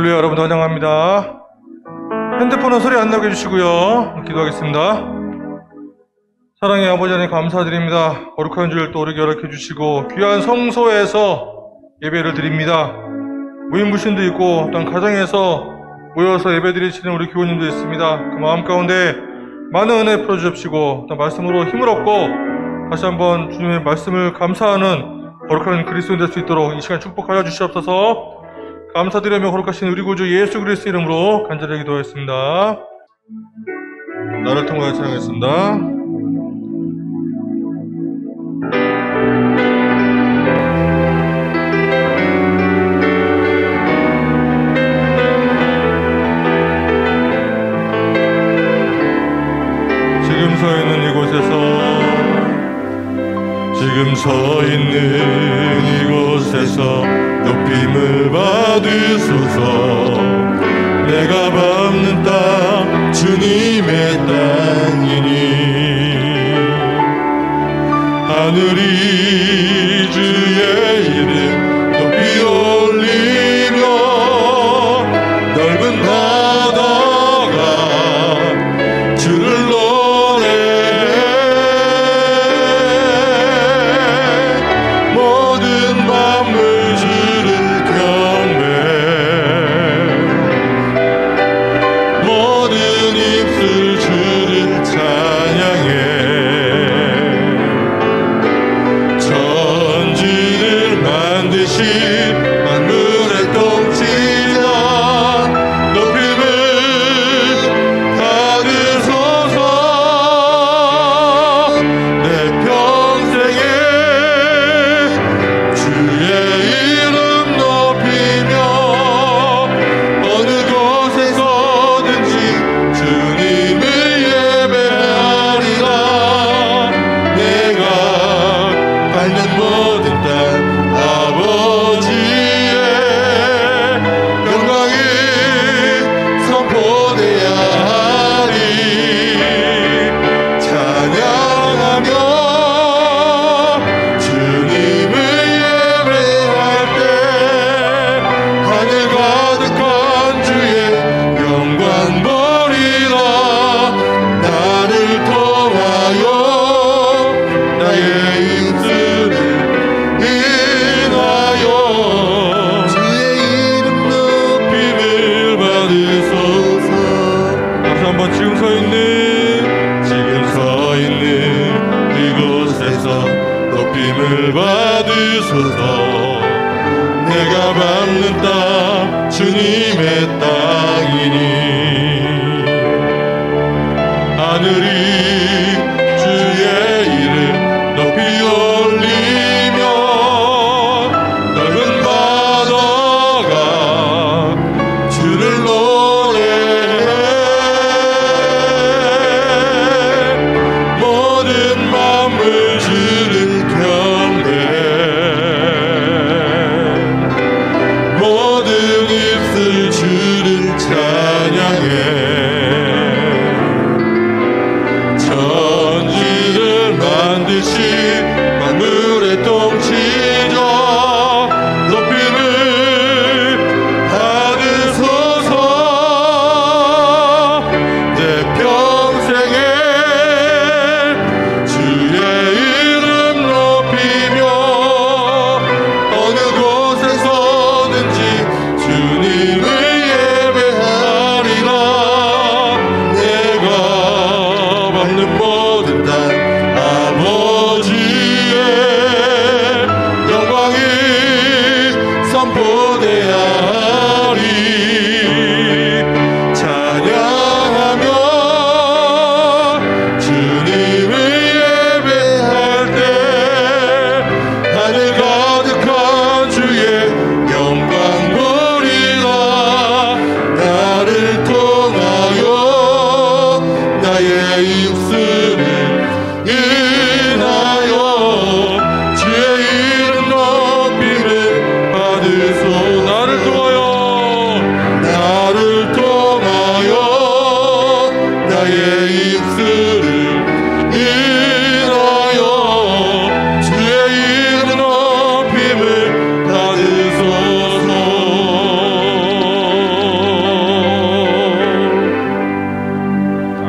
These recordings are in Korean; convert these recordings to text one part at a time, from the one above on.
할렐루야. 여러분 환영합니다. 핸드폰은 소리 안 나게 해주시고요. 기도하겠습니다. 사랑의 아버지 하나님 감사드립니다. 거룩한 주일 또 오르게 허락해 주시고 귀한 성소에서 예배를 드립니다. 무인부신도 있고 또한 가정에서 모여서 예배 드리시는 우리 교우님도 있습니다. 그 마음 가운데 많은 은혜 풀어주십시고 또 말씀으로 힘을 얻고 다시 한번 주님의 말씀을 감사하는 거룩한 그리스도인 될 수 있도록 이 시간 축복하여 주시옵소서. 감사드리며 거룩하신 우리 구주 예수 그리스도 이름으로 간절히 기도하였습니다. 나를 통하여 찬양했습니다. 지금 서 있는 이곳에서 높임을 받으소서. 내가 밟는 땅 주님의 땅이니 하늘이 주의 이름 높이 올리며 넓은 바다가 주를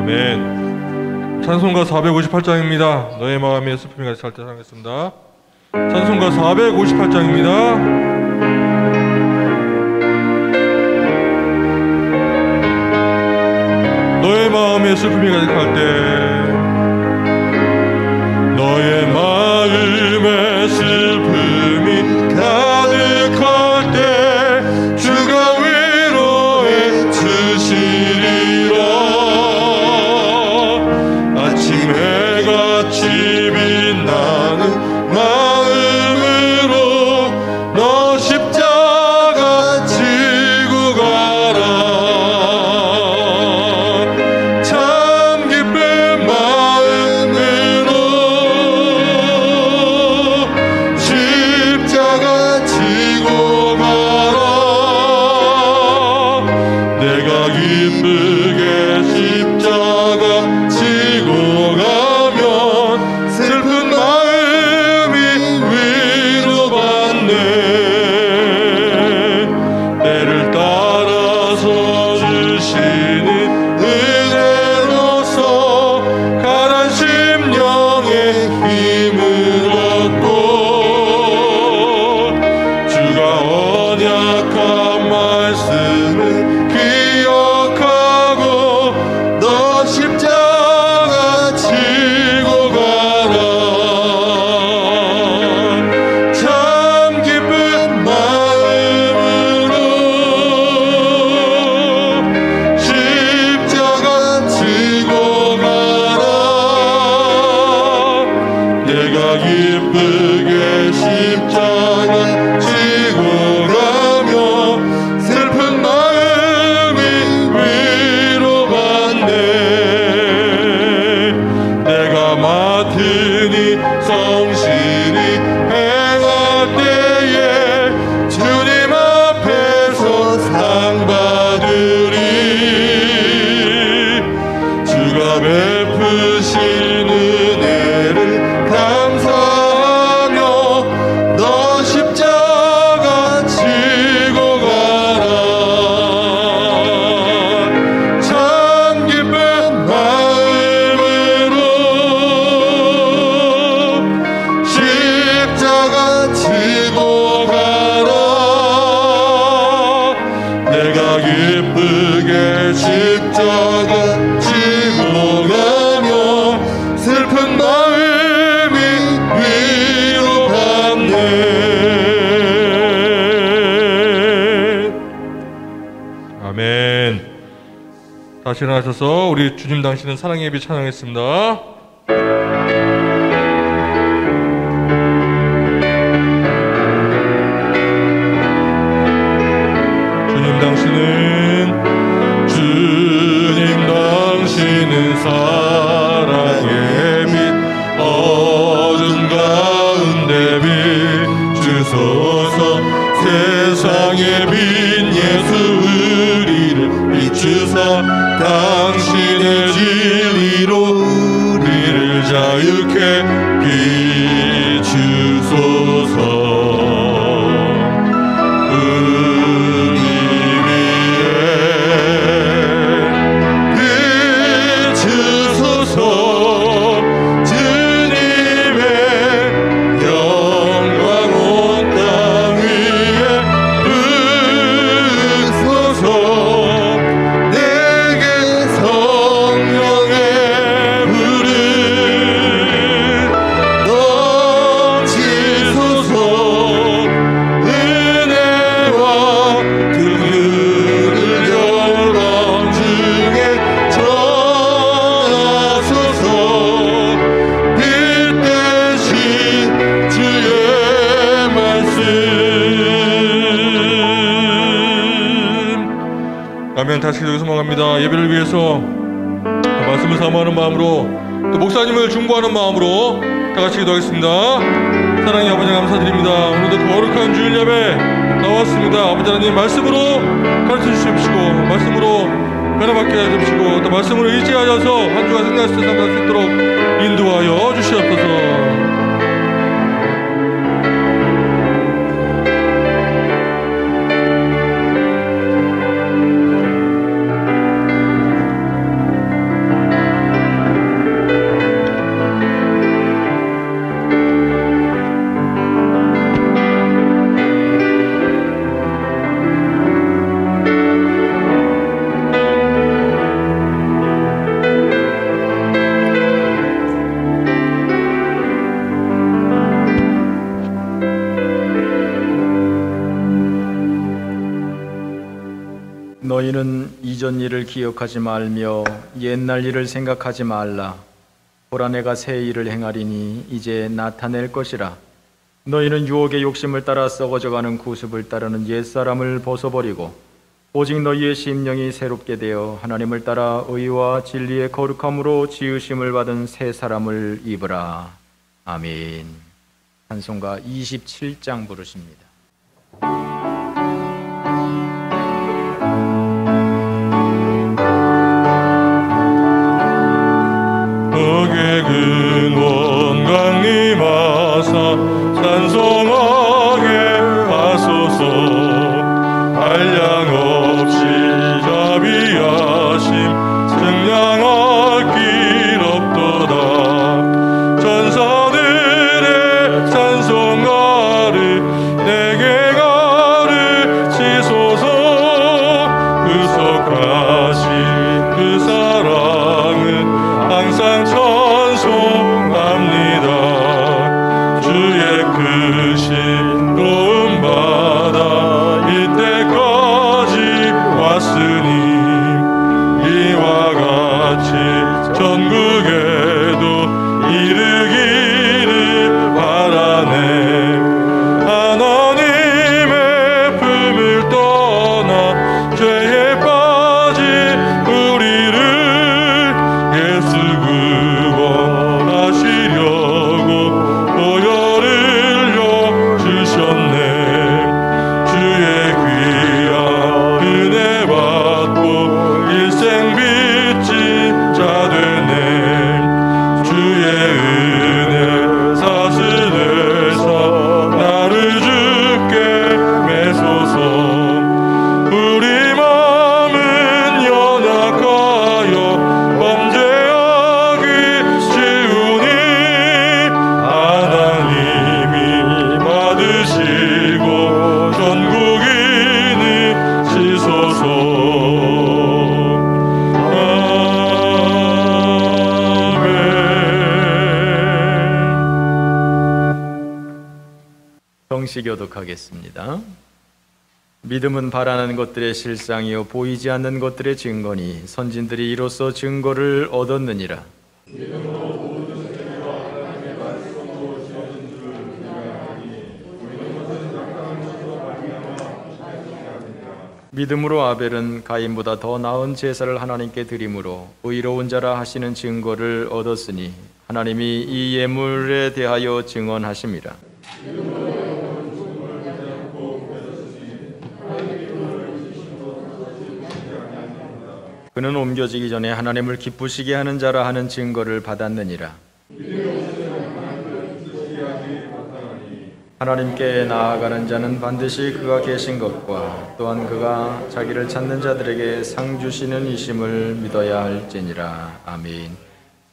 아멘. 찬송가 458장입니다. 너의 마음에 슬픔이 같이 살 때 사랑했습니다. 찬송가 458장입니다. 너의 마음에 슬픔이 가득할 때, 너의 마음에 슬픔이 가득할 때 주가 위로해 주시리라. 아침 해같이 빛나는 마음으로 너 십자가 지고 가라. 참 기쁜 마음으로 십자가 지고 가라. 내가 기쁘게 십자가 지고 가면 슬픈 마음이 위로받네. 때를 따라서 주시는 은혜로서 가난 심령의 힘을 얻고 주가 언약한 말씀을 기억하고 너 십자가 지고 가라. 참 기쁜 마음으로 십자가 지고 가라. 내가 기쁘게 십자가 지고 가며 슬픈 마음이 위로받네. 내가 맡으니 성실히 행할 때에 주님 앞에서 상 받으리. 주가 베푸신 은혜를 감사하며 너 십자가 지고 가라. 참 기쁜 마음으로 십자가 지고 가라. 내가 기쁘게 십자가 지고 가며 슬픈 마음이 위로받네. 아멘. 다시 일어나셔서 우리 주님 당신은 사랑의 예비 찬양했습니다. 주님 당신은 사랑의 빛 어둠 가운데 비추소서. 세상의 빛 예수 우리를 비추사 당신의 진리로 우리를 자유케 비추소서. 아멘. 다시 여기서 mog합니다. 예배를 위해서 말씀을 사모하는 마음으로 또 목사님을 중보하는 마음으로 다 같이 기도하겠습니다. 사랑의 아버지 감사드립니다. 오늘도 거룩한 주일 예배 나왔습니다. 아버지 하나님 말씀으로 가르쳐 주십시오. 말씀으로 변화받게 해주시고 또 말씀으로 의지하여서 한 주가 승리할 수 있도록 인도하여 주시옵소서. 너희는 이전 일을 기억하지 말며 옛날 일을 생각하지 말라. 보라, 내가 새 일을 행하리니 이제 나타낼 것이라. 너희는 유혹의 욕심을 따라 썩어져가는 구습을 따르는 옛사람을 벗어버리고 오직 너희의 심령이 새롭게 되어 하나님을 따라 의와 진리의 거룩함으로 지으심을 받은 새 사람을 입으라. 아멘. 찬송가 27장 부르십니다. 흑의 근원 강림하사 찬송하게 하소서. 한량 없이 자비하심 승량할 길 없도다. 전사들의 찬송가를 내게 가르치소서. 구속하신 그 사랑은 항상 찬송합니다. 주의 크신 도움받아 이때까지 왔으니 이와 같이 전국에도 이르기를 바라네. 하나님의 품을 떠나 죄에 빠진 우리를 예수 구원하시려고 보혈을요 주셨네. 주의 귀한 은혜 받고 일생 빚진 자 되네. 주의 은혜 사슬에서 나를 주께 매소서. 우리 마음은 연약하여 범죄하기 쉬우니 하나님이 받으시고 전국인이 지소서. 아멘. 성시 교독하겠습니다. 믿음은 바라는 것들의 실상이요 보이지 않는 것들의 증거니 선진들이 이로써 증거를 얻었느니라. 믿음으로 아벨은 가인보다 더 나은 제사를 하나님께 드림으로 의로운 자라 하시는 증거를 얻었으니 하나님이 이 예물에 대하여 증언하심이라. 그는 옮겨지기 전에 하나님을 기쁘시게 하는 자라 하는 증거를 받았느니라. 하나님께 나아가는 자는 반드시 그가 계신 것과 또한 그가 자기를 찾는 자들에게 상 주시는 이심을 믿어야 할지니라. 아멘.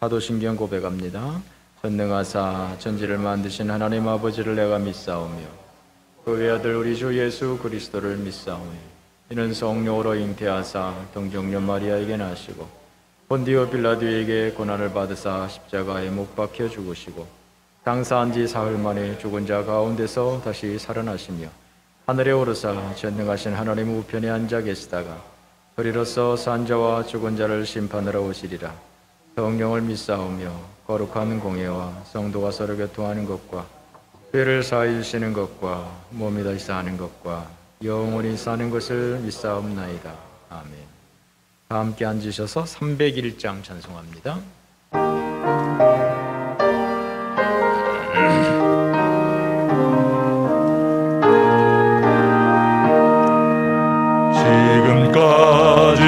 사도신경 고백합니다. 전능하사 천지를 만드신 하나님 아버지를 내가 믿사오며 그 외아들 우리 주 예수 그리스도를 믿사오며 이는 성령으로 잉태하사 동정녀 마리아에게 나시고 본디오 빌라도에게 고난을 받으사 십자가에 못 박혀 죽으시고 장사한 지 사흘 만에 죽은 자 가운데서 다시 살아나시며 하늘에 오르사 전능하신 하나님 우편에 앉아 계시다가 그리로서 산 자와 죽은 자를 심판하러 오시리라. 성령을 믿사오며 거룩한 공예와 성도가 서로 교통하는 것과 죄를 사해 주시는 것과 몸이 다시 사는 것과 영원히 사는 것을 믿사옵나이다. 아멘. 다 함께 앉으셔서 301장 찬송합니다. 지금까지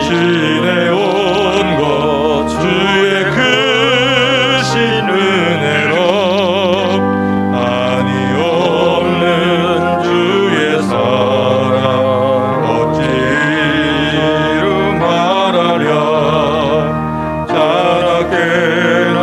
지내온 것 주의 크신 은혜로 한이 없는 주의 사랑 어찌 이루 말하랴. 자나깨나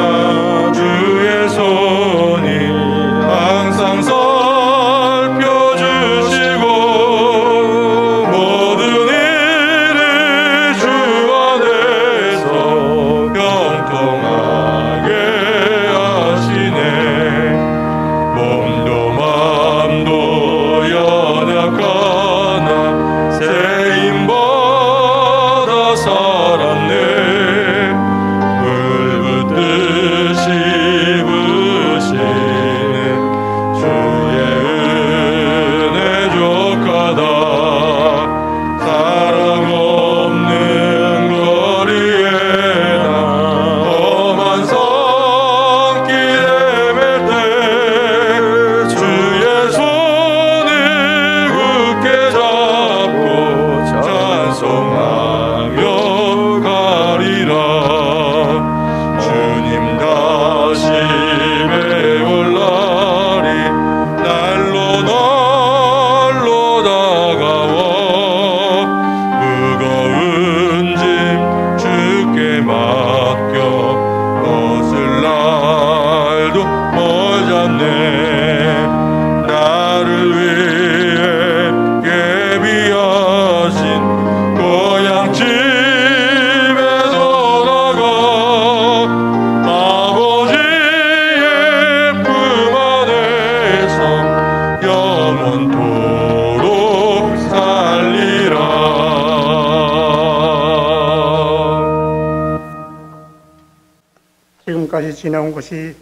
지금까지 지내온 것이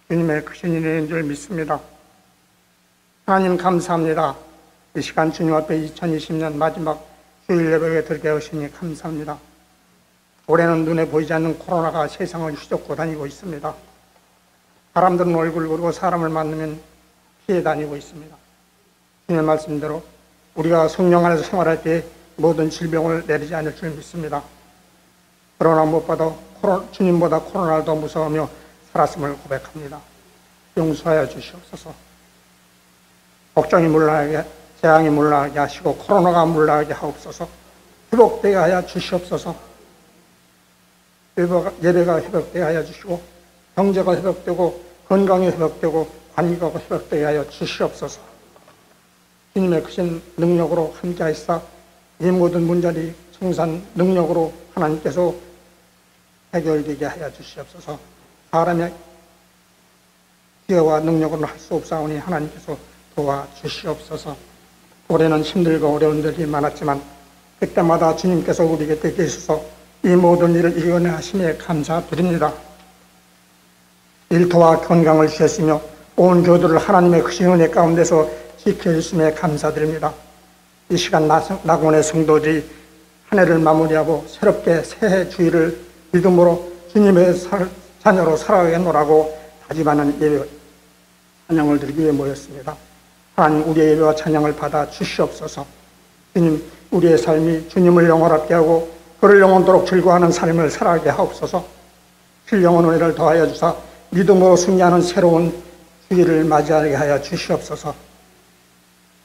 주님의 크신 일인 줄 믿습니다. 하나님 감사합니다. 이 시간 주님 앞에 2020년 마지막 주일 예배에 들게 하시니 감사합니다. 올해는 눈에 보이지 않는 코로나가 세상을 휘젓고 다니고 있습니다. 사람들은 얼굴 보고 사람을 만나면 피해 다니고 있습니다. 주님의 말씀대로 우리가 성령 안에서 생활할 때 모든 질병을 내리지 않을 줄 믿습니다. 그러나 무엇보다 주님보다 코로나를 더 무서워하며 살았음을 고백합니다. 용서하여 주시옵소서. 걱정이 물러나게, 재앙이 물러나게 하시고 코로나가 물러나게 하옵소서. 회복되게 하여 주시옵소서. 예배가 회복되게 하여 주시고 경제가 회복되고 건강이 회복되고 관계가 회복되게 하여 주시옵소서. 주님의 크신 능력으로 함께하시사 이 모든 문제들이 성산 능력으로 하나님께서 해결되게 하여 주시옵소서. 사람의 기회와 능력으로는 할 수 없사오니 하나님께서 도와주시옵소서. 올해는 힘들고 어려운 일이 많았지만 그때마다 주님께서 우리 곁에 계셔서 이 모든 일을 이겨내 하심에 감사드립니다. 일터와 건강을 주셨으며 온 교도를 하나님의 크신 은혜 가운데서 지켜주심에 감사드립니다. 이 시간 낙원의 성도들이 한 해를 마무리하고 새롭게 새해 주일을 믿음으로 주님의 자녀로 살아가겠노라고 다짐하는 예배 찬양을 드리기 위해 모였습니다. 하나님 우리의 예배와 찬양을 받아 주시옵소서. 주님 우리의 삶이 주님을 영원하게 하고 그를 영원토록 즐거워하는 삶을 살아가게 하옵소서. 신령한 은혜를 더하여 주사 믿음으로 승리하는 새로운 주일을 맞이하게 하여 주시옵소서.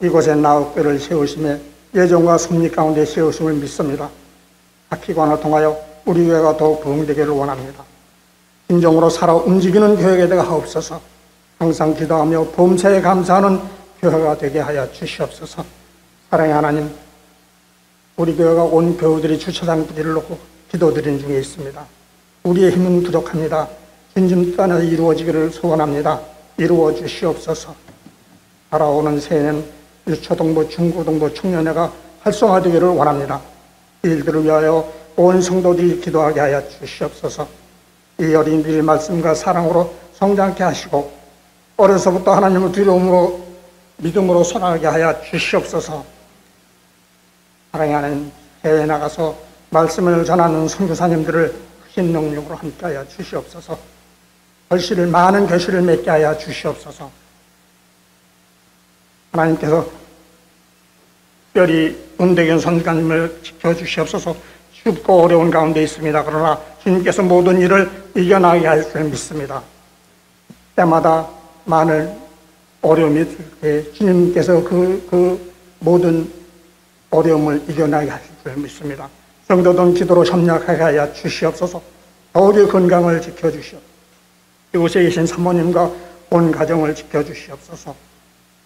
이곳에 나옥교를 세우심에 예정과 섭리 가운데 세우심을 믿습니다. 학기관을 통하여 우리 교회가 더욱 부흥되기를 원합니다. 진정으로 살아 움직이는 교회가 되게 하옵소서. 항상 기도하며 범사에 감사하는 교회가 되게 하여 주시옵소서. 사랑의 하나님, 우리 교회가 온 교우들이 주차장 기도를 놓고 기도드리는 중에 있습니다. 우리의 힘은 부족합니다. 주님 안에서 이루어지기를 소원합니다. 이루어 주시옵소서. 살아오는 새해는 유초동부, 중고동부, 청년회가 활성화되기를 원합니다. 이 일들을 위하여 온 성도들이 기도하게 하여 주시옵소서. 이 어린이들의 말씀과 사랑으로 성장케 하시고 어려서부터 하나님을 두려움으로 믿음으로 살아가게 하여 주시옵소서. 사랑의 하나님, 해외에 나가서 말씀을 전하는 선교사님들을 크신 능력으로 함께하여 주시옵소서. 많은 결실을 맺게 하여 주시옵소서. 하나님께서 특별히 은대균 선교사님을 지켜주시옵소서. 춥고 어려운 가운데 있습니다. 그러나 주님께서 모든 일을 이겨나가게 할 줄 믿습니다. 때마다 많은 어려움이 들 때 주님께서 그 모든 어려움을 이겨나가게 하실 줄 믿습니다. 성도들 기도로 협력하게 하여 주시옵소서. 더욱이 건강을 지켜주시옵소서. 이곳에 계신 사모님과 온 가정을 지켜주시옵소서.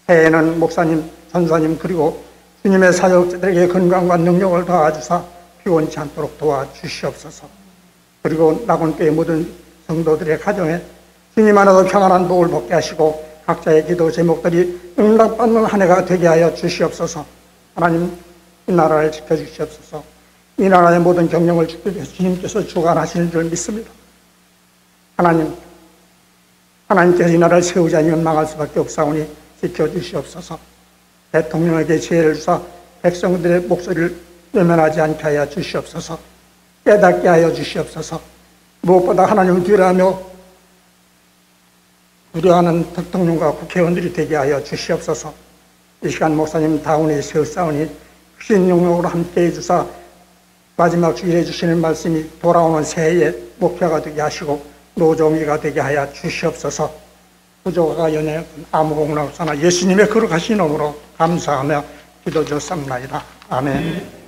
새해에는 목사님, 전사님 그리고 주님의 사역자들에게 건강과 능력을 더하주사 피곤치 않도록 도와주시옵소서. 그리고 낙원교회 모든 성도들의 가정에 주님 안에서 평안한 복을 받게 하시고 각자의 기도 제목들이 응답받는 한 해가 되게 하여 주시옵소서. 하나님, 이 나라를 지켜주시옵소서. 이 나라의 모든 경영을 주님께서 주관하시는 줄 믿습니다. 하나님께서 이 나라를 세우지 않으면 망할 수밖에 없사오니 지켜주시옵소서. 대통령에게 지혜를 주사 백성들의 목소리를 외면하지 않게 하여 주시옵소서. 깨닫게 하여 주시옵소서. 무엇보다 하나님을 두려워하는 대통령과 국회의원들이 되게 하여 주시옵소서. 이 시간 목사님 다운에 세우사오니 크신 영역으로 함께해 주사 마지막 주일에 주시는 말씀이 돌아오는 새해의 목표가 되게 하시고 노정의가 되게 하여 주시옵소서. 부족가 연애 아무 공로나 없사나 예수님의 거룩하신 이름으로 감사하며 기도 드렸사옵나이다. 아멘.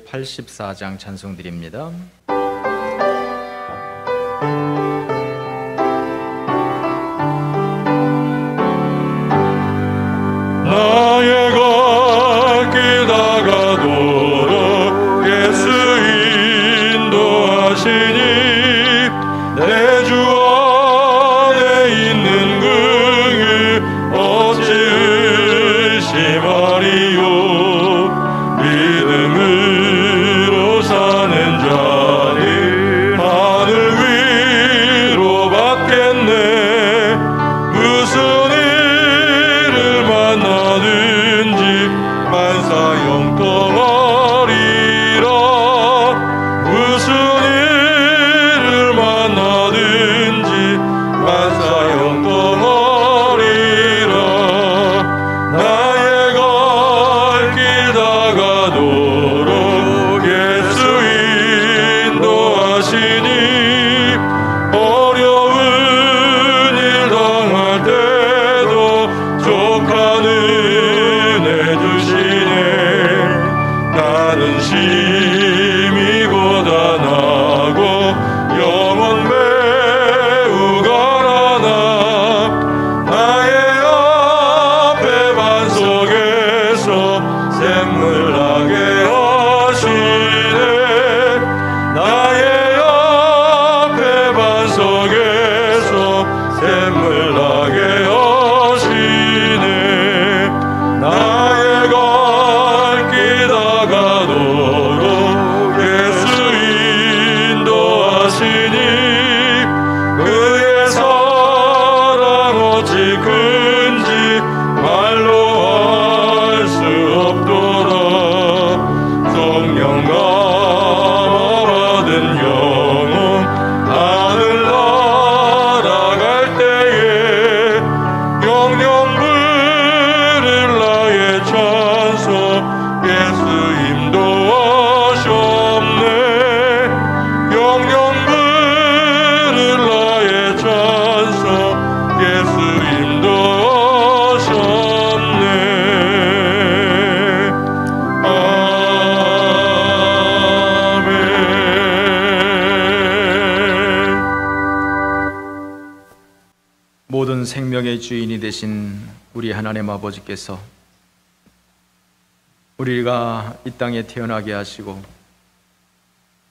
(384장) 찬송드립니다. 생명의 주인이 되신 우리 하나님 아버지께서 우리가 이 땅에 태어나게 하시고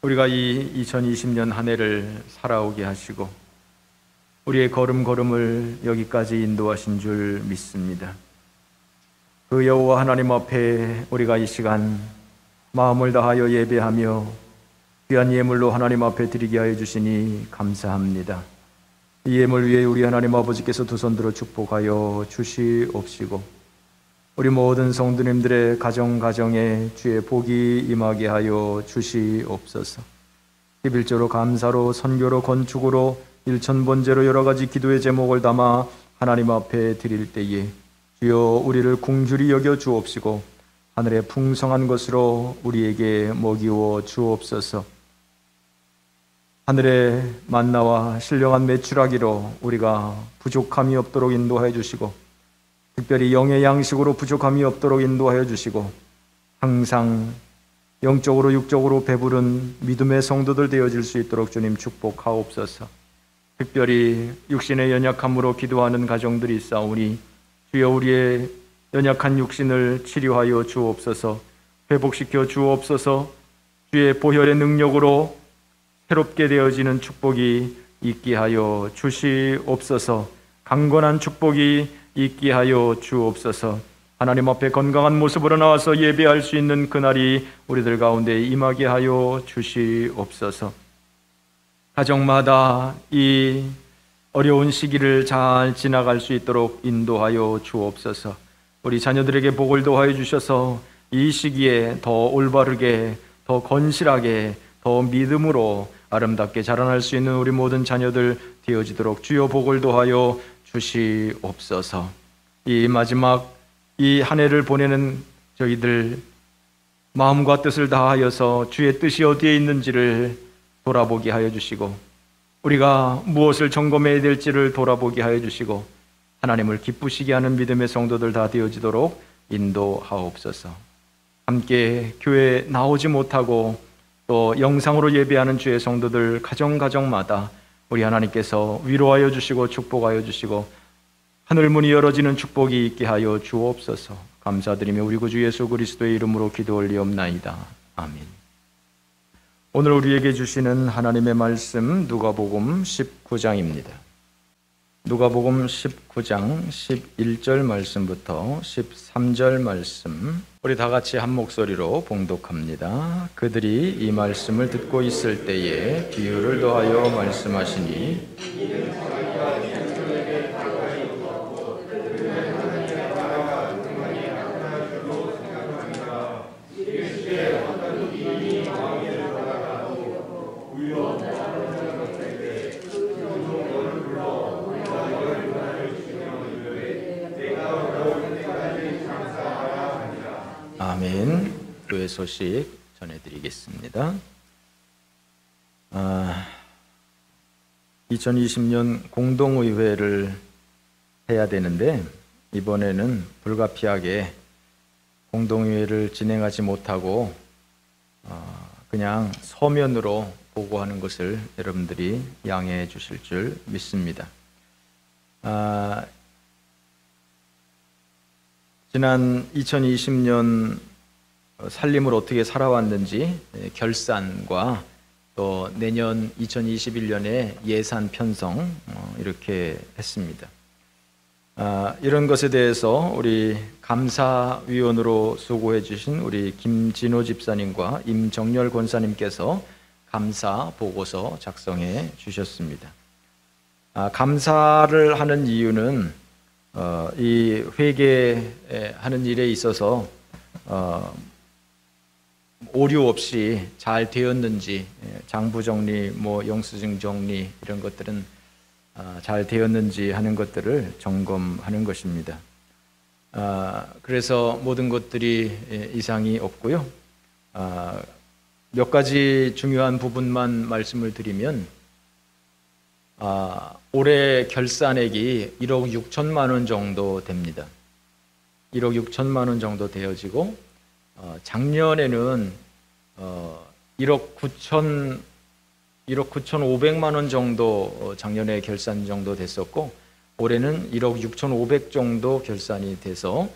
우리가 이 2020년 한 해를 살아오게 하시고 우리의 걸음걸음을 여기까지 인도하신 줄 믿습니다. 그 여호와 하나님 앞에 우리가 이 시간 마음을 다하여 예배하며 귀한 예물로 하나님 앞에 드리게 하여 주시니 감사합니다. 이 예물 위에 우리 하나님 아버지께서 두 손 들어 축복하여 주시옵시고 우리 모든 성도님들의 가정에 주의 복이 임하게 하여 주시옵소서. 11조로 감사로 선교로 건축으로 일천번제로 여러 가지 기도의 제목을 담아 하나님 앞에 드릴 때에 주여 우리를 궁휼히 여겨 주옵시고 하늘의 풍성한 것으로 우리에게 먹이워 주옵소서. 하늘의 만나와 신령한 메추라기로 우리가 부족함이 없도록 인도하여 주시고 특별히 영의 양식으로 부족함이 없도록 인도하여 주시고 항상 영적으로 육적으로 배부른 믿음의 성도들 되어질 수 있도록 주님 축복하옵소서. 특별히 육신의 연약함으로 기도하는 가정들이 있사오니 주여 우리의 연약한 육신을 치료하여 주옵소서. 회복시켜 주옵소서. 주의 보혈의 능력으로 새롭게 되어지는 축복이 있게 하여 주시옵소서. 강건한 축복이 있게 하여 주옵소서. 하나님 앞에 건강한 모습으로 나와서 예배할 수 있는 그날이 우리들 가운데 임하게 하여 주시옵소서. 가정마다 이 어려운 시기를 잘 지나갈 수 있도록 인도하여 주옵소서. 우리 자녀들에게 복을 더하여 주셔서 이 시기에 더 올바르게, 더 건실하게, 더 믿음으로 아름답게 자라날 수 있는 우리 모든 자녀들 되어지도록 주여 복을 더하여 주시옵소서. 이 마지막 이 한 해를 보내는 저희들 마음과 뜻을 다하여서 주의 뜻이 어디에 있는지를 돌아보게 하여 주시고 우리가 무엇을 점검해야 될지를 돌아보게 하여 주시고 하나님을 기쁘시게 하는 믿음의 성도들 다 되어지도록 인도하옵소서. 함께 교회에 나오지 못하고 또 영상으로 예배하는 주의 성도들 가정마다 우리 하나님께서 위로하여 주시고 축복하여 주시고 하늘문이 열어지는 축복이 있게 하여 주옵소서. 감사드리며 우리 구주 예수 그리스도의 이름으로 기도 올리옵나이다. 아멘. 오늘 우리에게 주시는 하나님의 말씀 누가복음 19장입니다. 누가복음 19장 11절 말씀부터 13절 말씀 우리 다 같이 한 목소리로 봉독합니다. 그들이 이 말씀을 듣고 있을 때에 비유를 더하여 말씀하시니 아멘. 교회 소식 전해드리겠습니다. 2020년 공동의회를 해야 되는데 이번에는 불가피하게 공동의회를 진행하지 못하고 그냥 서면으로 보고하는 것을 여러분들이 양해해 주실 줄 믿습니다. 지난 2020년 살림을 어떻게 살아왔는지 결산과 또 내년 2021년에 예산 편성 이렇게 했습니다. 이런 것에 대해서 우리 감사위원으로 수고해 주신 우리 김진호 집사님과 임정열 권사님께서 감사 보고서 작성해 주셨습니다. 감사를 하는 이유는 이 회계하는 일에 있어서 오류 없이 잘 되었는지 장부 정리, 영수증 정리 이런 것들은 잘 되었는지 하는 것들을 점검하는 것입니다. 그래서 모든 것들이 이상이 없고요. 몇 가지 중요한 부분만 말씀을 드리면 올해 결산액이 1억 6천만 원 정도 됩니다. 1억 6천만 원 정도 되어지고 작년에는 1억 9,500만 원 정도 작년에 결산 정도 됐었고 올해는 1억 6,500 정도 결산이 돼서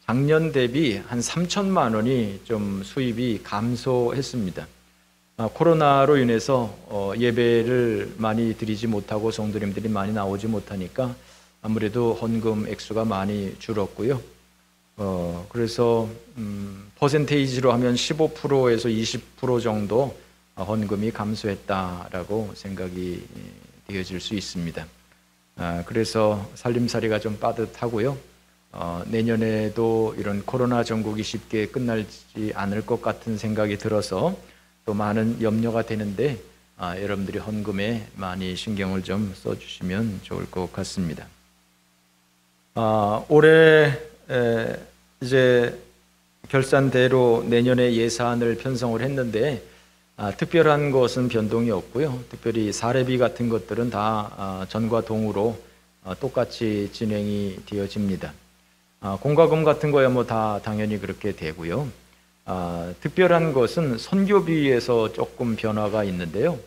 작년 대비 한 3천만 원이 좀 수입이 감소했습니다. 코로나로 인해서 예배를 많이 드리지 못하고 성도님들이 많이 나오지 못하니까 아무래도 헌금 액수가 많이 줄었고요. 그래서 퍼센테이지로 하면 15%에서 20% 정도 헌금이 감소했다라고 생각이 되어질 수 있습니다. 그래서 살림살이가 좀 빠듯하고요. 내년에도 이런 코로나 전국이 쉽게 끝나지 않을 것 같은 생각이 들어서 또 많은 염려가 되는데 여러분들이 헌금에 많이 신경을 좀 써주시면 좋을 것 같습니다. 올해 이제 결산대로 내년에 예산을 편성을 했는데 특별한 것은 변동이 없고요. 특별히 사례비 같은 것들은 다 전과 동으로 똑같이 진행이 되어집니다. 공과금 같은 거야 뭐 다 당연히 그렇게 되고요. 특별한 것은 선교비에서 조금 변화가 있는데요.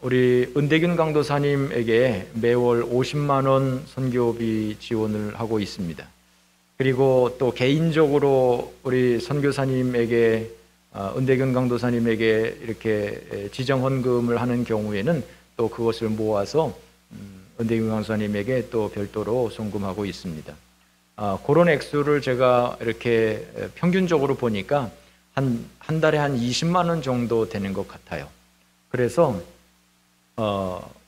우리 은대균 강도사님에게 매월 50만 원 선교비 지원을 하고 있습니다. 그리고 또 개인적으로 우리 선교사님에게 은대균 강도사님에게 이렇게 지정 헌금을 하는 경우에는 또 그것을 모아서 은대균 강도사님에게 또 별도로 송금하고 있습니다. 그런 액수를 제가 이렇게 평균적으로 보니까 한 달에 한 20만 원 정도 되는 것 같아요. 그래서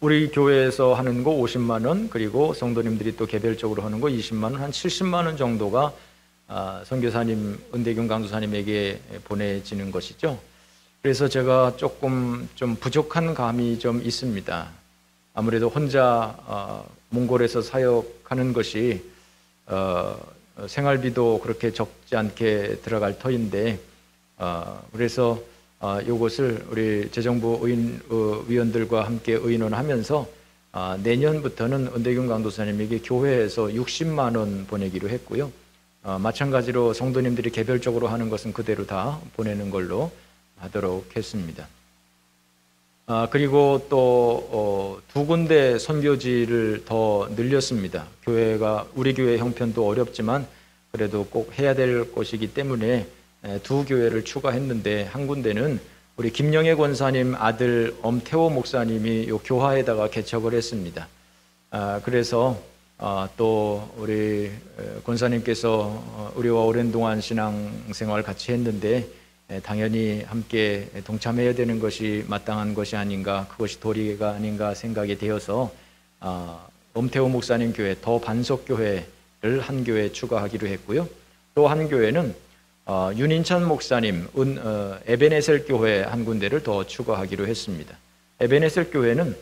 우리 교회에서 하는 거 50만 원, 그리고 성도님들이 또 개별적으로 하는 거 20만 원, 한 70만 원 정도가 선교사님 은대균 강도사님에게 보내지는 것이죠. 그래서 제가 조금 좀 부족한 감이 좀 있습니다. 아무래도 혼자 몽골에서 사역하는 것이 생활비도 그렇게 적지 않게 들어갈 터인데 그래서 이것을 우리 재정부 위원들과 함께 의논하면서 내년부터는 은대균 강도사님에게 교회에서 60만 원 보내기로 했고요. 마찬가지로 성도님들이 개별적으로 하는 것은 그대로 다 보내는 걸로 하도록 했습니다. 그리고 또 두 군데 선교지를 더 늘렸습니다. 교회가 우리 교회 형편도 어렵지만 그래도 꼭 해야 될 것이기 때문에 두 교회를 추가했는데 한 군데는 우리 김영애 권사님 아들 엄태호 목사님이 요 교화에다가 개척을 했습니다. 그래서 또 우리 권사님께서 우리와 오랜 동안 신앙생활 같이 했는데 당연히 함께 동참해야 되는 것이 마땅한 것이 아닌가, 그것이 도리가 아닌가 생각이 되어서 엄태호 목사님 교회 더 반석교회를 한 교회 추가하기로 했고요. 또 한 교회는 윤인찬 목사님 에베네셀 교회 한 군데를 더 추가하기로 했습니다. 에베네셀 교회는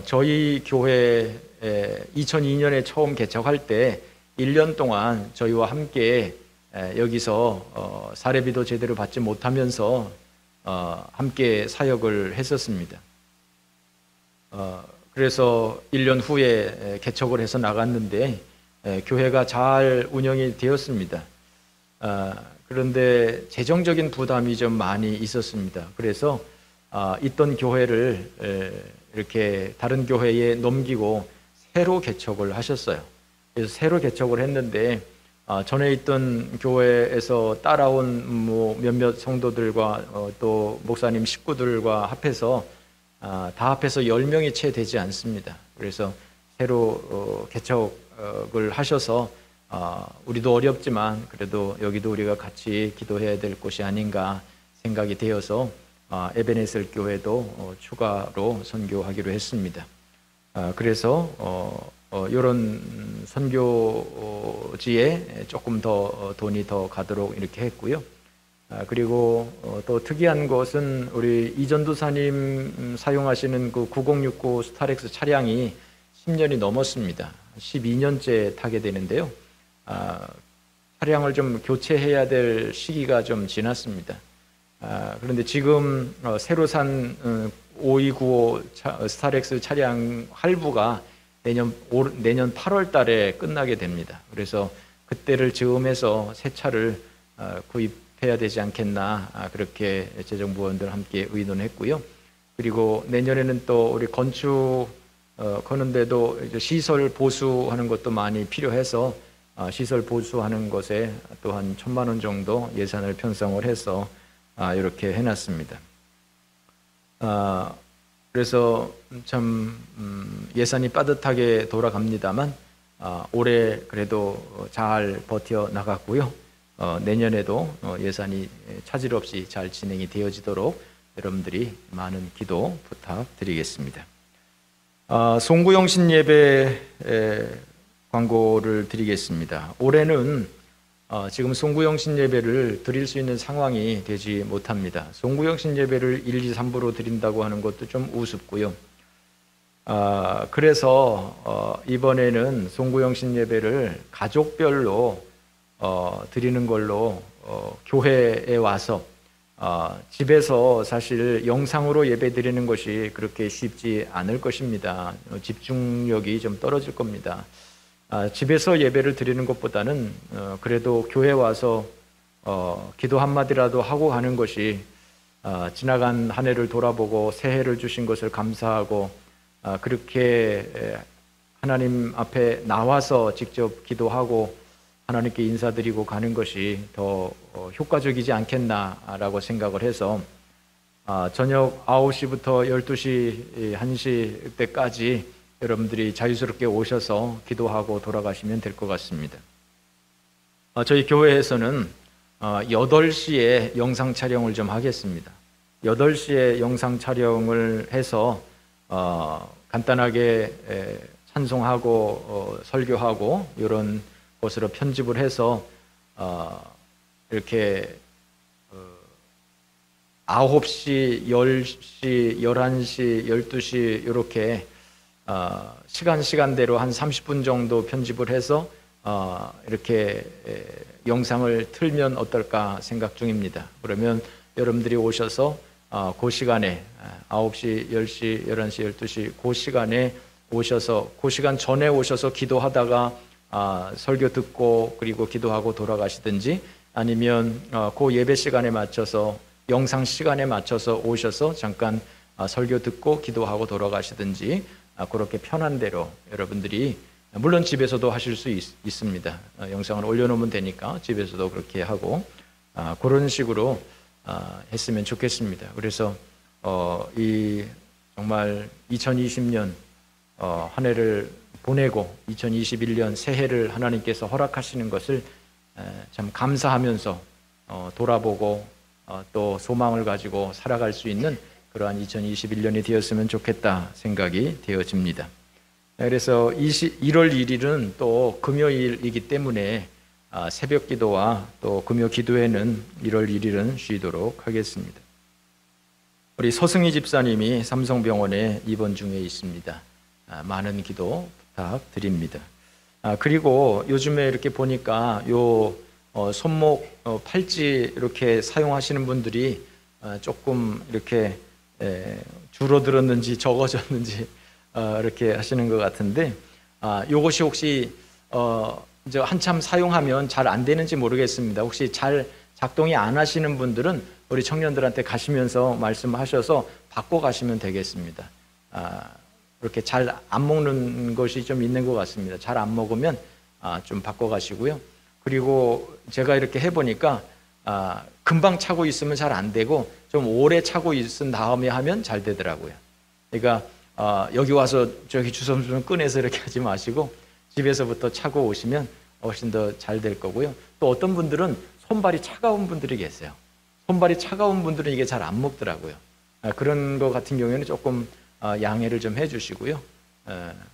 저희 교회 2002년에 처음 개척할 때 1년 동안 저희와 함께 여기서 사례비도 제대로 받지 못하면서 함께 사역을 했었습니다. 그래서 1년 후에 개척을 해서 나갔는데 교회가 잘 운영이 되었습니다. 그런데 재정적인 부담이 좀 많이 있었습니다. 그래서 있던 교회를 이렇게 다른 교회에 넘기고 새로 개척을 하셨어요. 그래서 새로 개척을 했는데 전에 있던 교회에서 따라온 뭐 몇몇 성도들과 또 목사님 식구들과 합해서 다 합해서 10명이 채 되지 않습니다. 그래서 새로 개척을 하셔서 우리도 어렵지만 그래도 여기도 우리가 같이 기도해야 될 곳이 아닌가 생각이 되어서 에베네셀 교회도 추가로 선교하기로 했습니다. 그래서 이런 선교지에 조금 더 돈이 더 가도록 이렇게 했고요. 그리고 또 특이한 것은 우리 이전도사님 사용하시는 그 9069 스타렉스 차량이 10년이 넘었습니다. 12년째 타게 되는데요. 차량을 좀 교체해야 될 시기가 좀 지났습니다. 그런데 지금 새로 산 5295 스타렉스 차량 할부가 내년 8월 달에 끝나게 됩니다. 그래서 그때를 즈음해서 새 차를 구입해야 되지 않겠나 그렇게 재정부원들 함께 의논했고요. 그리고 내년에는 또 우리 건축 그런데도 이제 시설 보수하는 것도 많이 필요해서 시설 보수하는 것에 또 한 1,000만 원 정도 예산을 편성을 해서 이렇게 해놨습니다. 그래서 참 예산이 빠듯하게 돌아갑니다만 올해 그래도 잘 버텨 나갔고요. 내년에도 예산이 차질 없이 잘 진행이 되어지도록 여러분들이 많은 기도 부탁드리겠습니다. 송구영신 예배 광고를 드리겠습니다. 올해는 지금 송구영신 예배를 드릴 수 있는 상황이 되지 못합니다. 송구영신 예배를 1, 2, 3부로 드린다고 하는 것도 좀 우습고요. 그래서 이번에는 송구영신 예배를 가족별로 드리는 걸로 교회에 와서 집에서 사실 영상으로 예배 드리는 것이 그렇게 쉽지 않을 것입니다. 집중력이 좀 떨어질 겁니다. 집에서 예배를 드리는 것보다는 그래도 교회 와서 기도 한마디라도 하고 가는 것이 지나간 한 해를 돌아보고 새해를 주신 것을 감사하고 그렇게 하나님 앞에 나와서 직접 기도하고 하나님께 인사드리고 가는 것이 더 효과적이지 않겠나라고 생각을 해서 저녁 9시부터 12시, 1시 때까지 여러분들이 자유스럽게 오셔서 기도하고 돌아가시면 될 것 같습니다. 저희 교회에서는 8시에 영상 촬영을 좀 하겠습니다. 8시에 영상 촬영을 해서 간단하게 찬송하고 설교하고 이런 것으로 편집을 해서 이렇게 9시, 10시, 11시, 12시 이렇게 시간대로 한 30분 정도 편집을 해서 이렇게 영상을 틀면 어떨까 생각 중입니다. 그러면 여러분들이 오셔서 그 시간에 9시, 10시, 11시, 12시 그 시간에 오셔서 그 시간 전에 오셔서 기도하다가 설교 듣고 그리고 기도하고 돌아가시든지 아니면 그 예배 시간에 맞춰서 영상 시간에 맞춰서 오셔서 잠깐 설교 듣고 기도하고 돌아가시든지 그렇게 편한 대로 여러분들이 물론 집에서도 하실 수 있습니다. 영상을 올려놓으면 되니까 집에서도 그렇게 하고 그런 식으로 했으면 좋겠습니다. 그래서 이 정말 2020년 한 해를 보내고 2021년 새해를 하나님께서 허락하시는 것을 참 감사하면서 돌아보고 또 소망을 가지고 살아갈 수 있는 그러한 2021년이 되었으면 좋겠다 생각이 되어집니다. 그래서 1월 1일은 또 금요일이기 때문에 새벽 기도와 또 금요 기도회는 1월 1일은 쉬도록 하겠습니다. 우리 서승희 집사님이 삼성병원에 입원 중에 있습니다. 많은 기도 부탁드립니다. 그리고 요즘에 이렇게 보니까 요 손목 팔찌 이렇게 사용하시는 분들이 조금 이렇게 줄어들었는지 적어졌는지 이렇게 하시는 것 같은데 요것이 혹시 이제 한참 사용하면 잘 안 되는지 모르겠습니다. 혹시 잘 작동이 안 하시는 분들은 우리 청년들한테 가시면서 말씀하셔서 바꿔 가시면 되겠습니다. 그렇게 잘 안 먹는 것이 좀 있는 것 같습니다. 잘 안 먹으면 좀 바꿔 가시고요. 그리고 제가 이렇게 해보니까 금방 차고 있으면 잘 안 되고 좀 오래 차고 있은 다음에 하면 잘 되더라고요. 그러니까 여기 와서 저기 주섬주섬 꺼내서 이렇게 하지 마시고 집에서부터 차고 오시면 훨씬 더 잘 될 거고요. 또 어떤 분들은 손발이 차가운 분들이 계세요. 손발이 차가운 분들은 이게 잘 안 먹더라고요. 그런 거 같은 경우에는 조금 양해를 좀 해주시고요.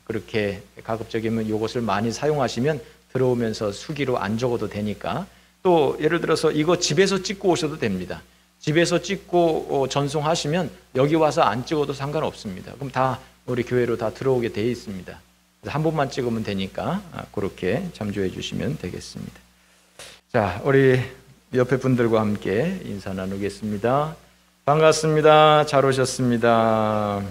그렇게 가급적이면 이것을 많이 사용하시면 들어오면서 수기로 안 적어도 되니까. 또 예를 들어서 이거 집에서 찍고 오셔도 됩니다. 집에서 찍고 전송하시면 여기 와서 안 찍어도 상관없습니다. 그럼 다 우리 교회로 다 들어오게 되어 있습니다. 그래서 한 번만 찍으면 되니까 그렇게 참조해 주시면 되겠습니다. 자, 우리 옆에 분들과 함께 인사 나누겠습니다. 반갑습니다. 잘 오셨습니다.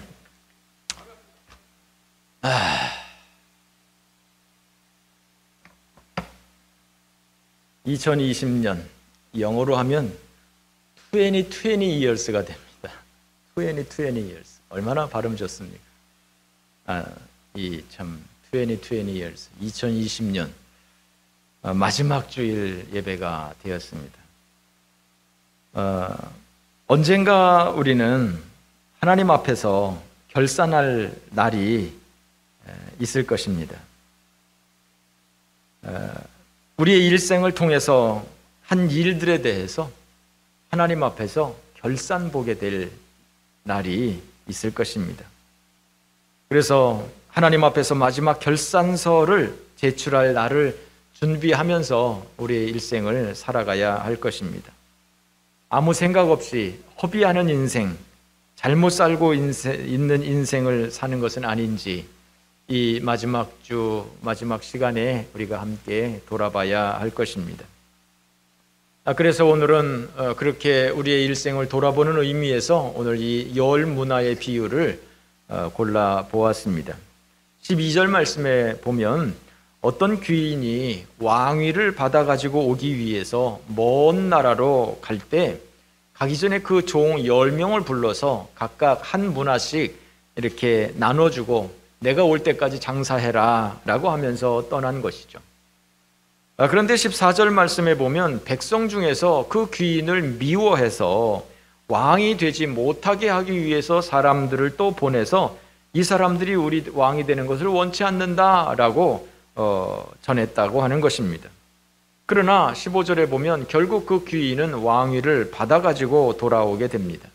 2020년 영어로 하면 2020 years가 됩니다. 2020 years. 얼마나 발음 좋습니까? 이 참 2020 years, 2020년 마지막 주일 예배가 되었습니다. 언젠가 우리는 하나님 앞에서 결산할 날이 있을 것입니다. 우리의 일생을 통해서 한 일들에 대해서 하나님 앞에서 결산 보게 될 날이 있을 것입니다. 그래서 하나님 앞에서 마지막 결산서를 제출할 날을 준비하면서 우리의 일생을 살아가야 할 것입니다. 아무 생각 없이 허비하는 인생, 잘못 살고 있는 인생을 사는 것은 아닌지 이 마지막 주, 마지막 시간에 우리가 함께 돌아봐야 할 것입니다. 그래서 오늘은 그렇게 우리의 일생을 돌아보는 의미에서 오늘 이 열 문화의 비유를 골라 보았습니다. 12절 말씀에 보면 어떤 귀인이 왕위를 받아가지고 오기 위해서 먼 나라로 갈 때 가기 전에 그 종 10명을 불러서 각각 한 문화씩 이렇게 나눠주고 내가 올 때까지 장사해라 라고 하면서 떠난 것이죠. 그런데 14절 말씀에 보면 백성 중에서 그 귀인을 미워해서 왕이 되지 못하게 하기 위해서 사람들을 또 보내서 이 사람들이 우리 왕이 되는 것을 원치 않는다라고 전했다고 하는 것입니다. 그러나 15절에 보면 결국 그 귀인은 왕위를 받아가지고 돌아오게 됩니다.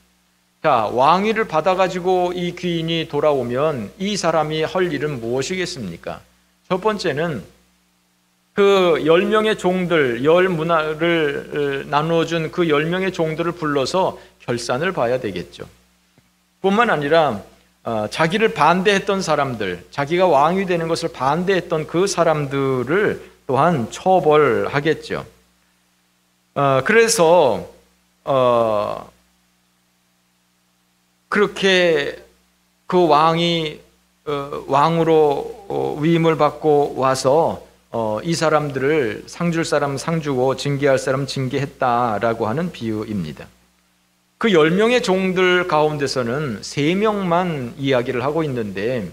자, 왕위를 받아가지고 이 귀인이 돌아오면 이 사람이 할 일은 무엇이겠습니까? 첫 번째는 그 10명의 종들, 10문화를 나눠준 그 10명의 종들을 불러서 결산을 봐야 되겠죠. 뿐만 아니라 자기를 반대했던 사람들, 자기가 왕이 되는 것을 반대했던 그 사람들을 또한 처벌하겠죠. 그래서 그렇게 그 왕이 왕으로 위임을 받고 와서 이 사람들을 상줄 사람 상주고 징계할 사람 징계했다라고 하는 비유입니다. 그 10명의 종들 가운데서는 3명만 이야기를 하고 있는데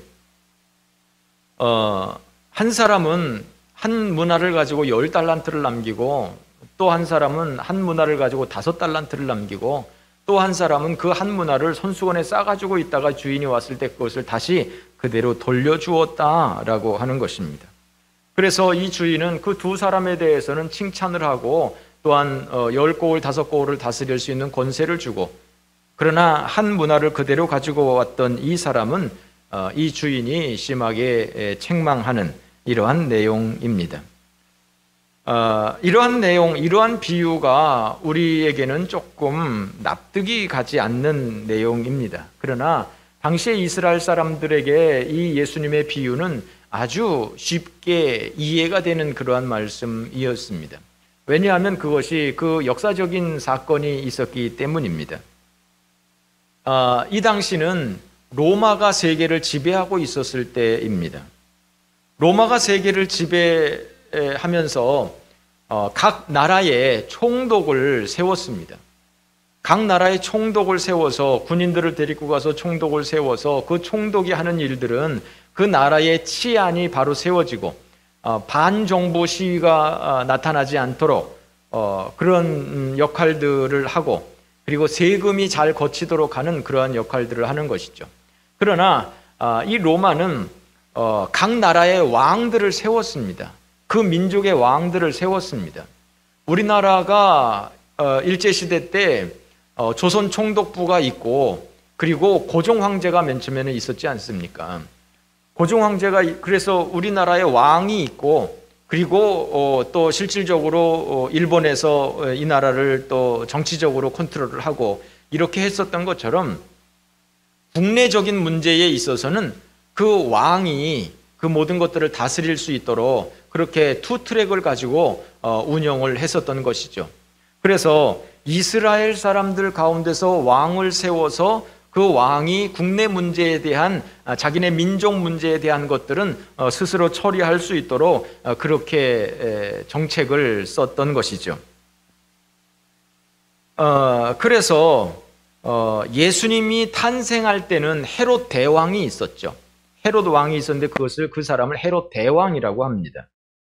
한 사람은 한 문화를 가지고 10달란트를 남기고 또 한 사람은 한 문화를 가지고 5달란트를 남기고 또 한 사람은 그 한 문화를 손수건에 싸가지고 있다가 주인이 왔을 때 그것을 다시 그대로 돌려주었다라고 하는 것입니다. 그래서 이 주인은 그 두 사람에 대해서는 칭찬을 하고 또한 10고을 5고을을 다스릴 수 있는 권세를 주고, 그러나 한 문화를 그대로 가지고 왔던 이 사람은 이 주인이 심하게 책망하는 이러한 내용입니다. 이러한 내용, 이러한 비유가 우리에게는 조금 납득이 가지 않는 내용입니다. 그러나 당시의 이스라엘 사람들에게 이 예수님의 비유는 아주 쉽게 이해가 되는 그러한 말씀이었습니다. 왜냐하면 그것이 그 역사적인 사건이 있었기 때문입니다. 이 당시는 로마가 세계를 지배하고 있었을 때입니다. 로마가 세계를 지배하면서 각 나라에 총독을 세웠습니다. 각 나라에 총독을 세워서 군인들을 데리고 가서 총독을 세워서 그 총독이 하는 일들은 그 나라의 치안이 바로 세워지고 반정부 시위가 나타나지 않도록 그런 역할들을 하고, 그리고 세금이 잘 거치도록 하는 그러한 역할들을 하는 것이죠. 그러나 이 로마는 각 나라의 왕들을 세웠습니다. 그 민족의 왕들을 세웠습니다. 우리나라가 일제시대 때 조선 총독부가 있고, 그리고 고종 황제가 맨 처음에는 있었지 않습니까? 고종 황제가, 그래서 우리나라에 왕이 있고, 그리고 또 실질적으로 일본에서 이 나라를 또 정치적으로 컨트롤을 하고 이렇게 했었던 것처럼 국내적인 문제에 있어서는 그 왕이 그 모든 것들을 다스릴 수 있도록 그렇게 투 트랙을 가지고 운영을 했었던 것이죠. 그래서 이스라엘 사람들 가운데서 왕을 세워서 그 왕이 국내 문제에 대한, 자기네 민족 문제에 대한 것들은 스스로 처리할 수 있도록 그렇게 정책을 썼던 것이죠. 그래서 예수님이 탄생할 때는 헤롯 대왕이 있었죠. 헤롯 왕이 있었는데 그 사람을 헤롯 대왕이라고 합니다.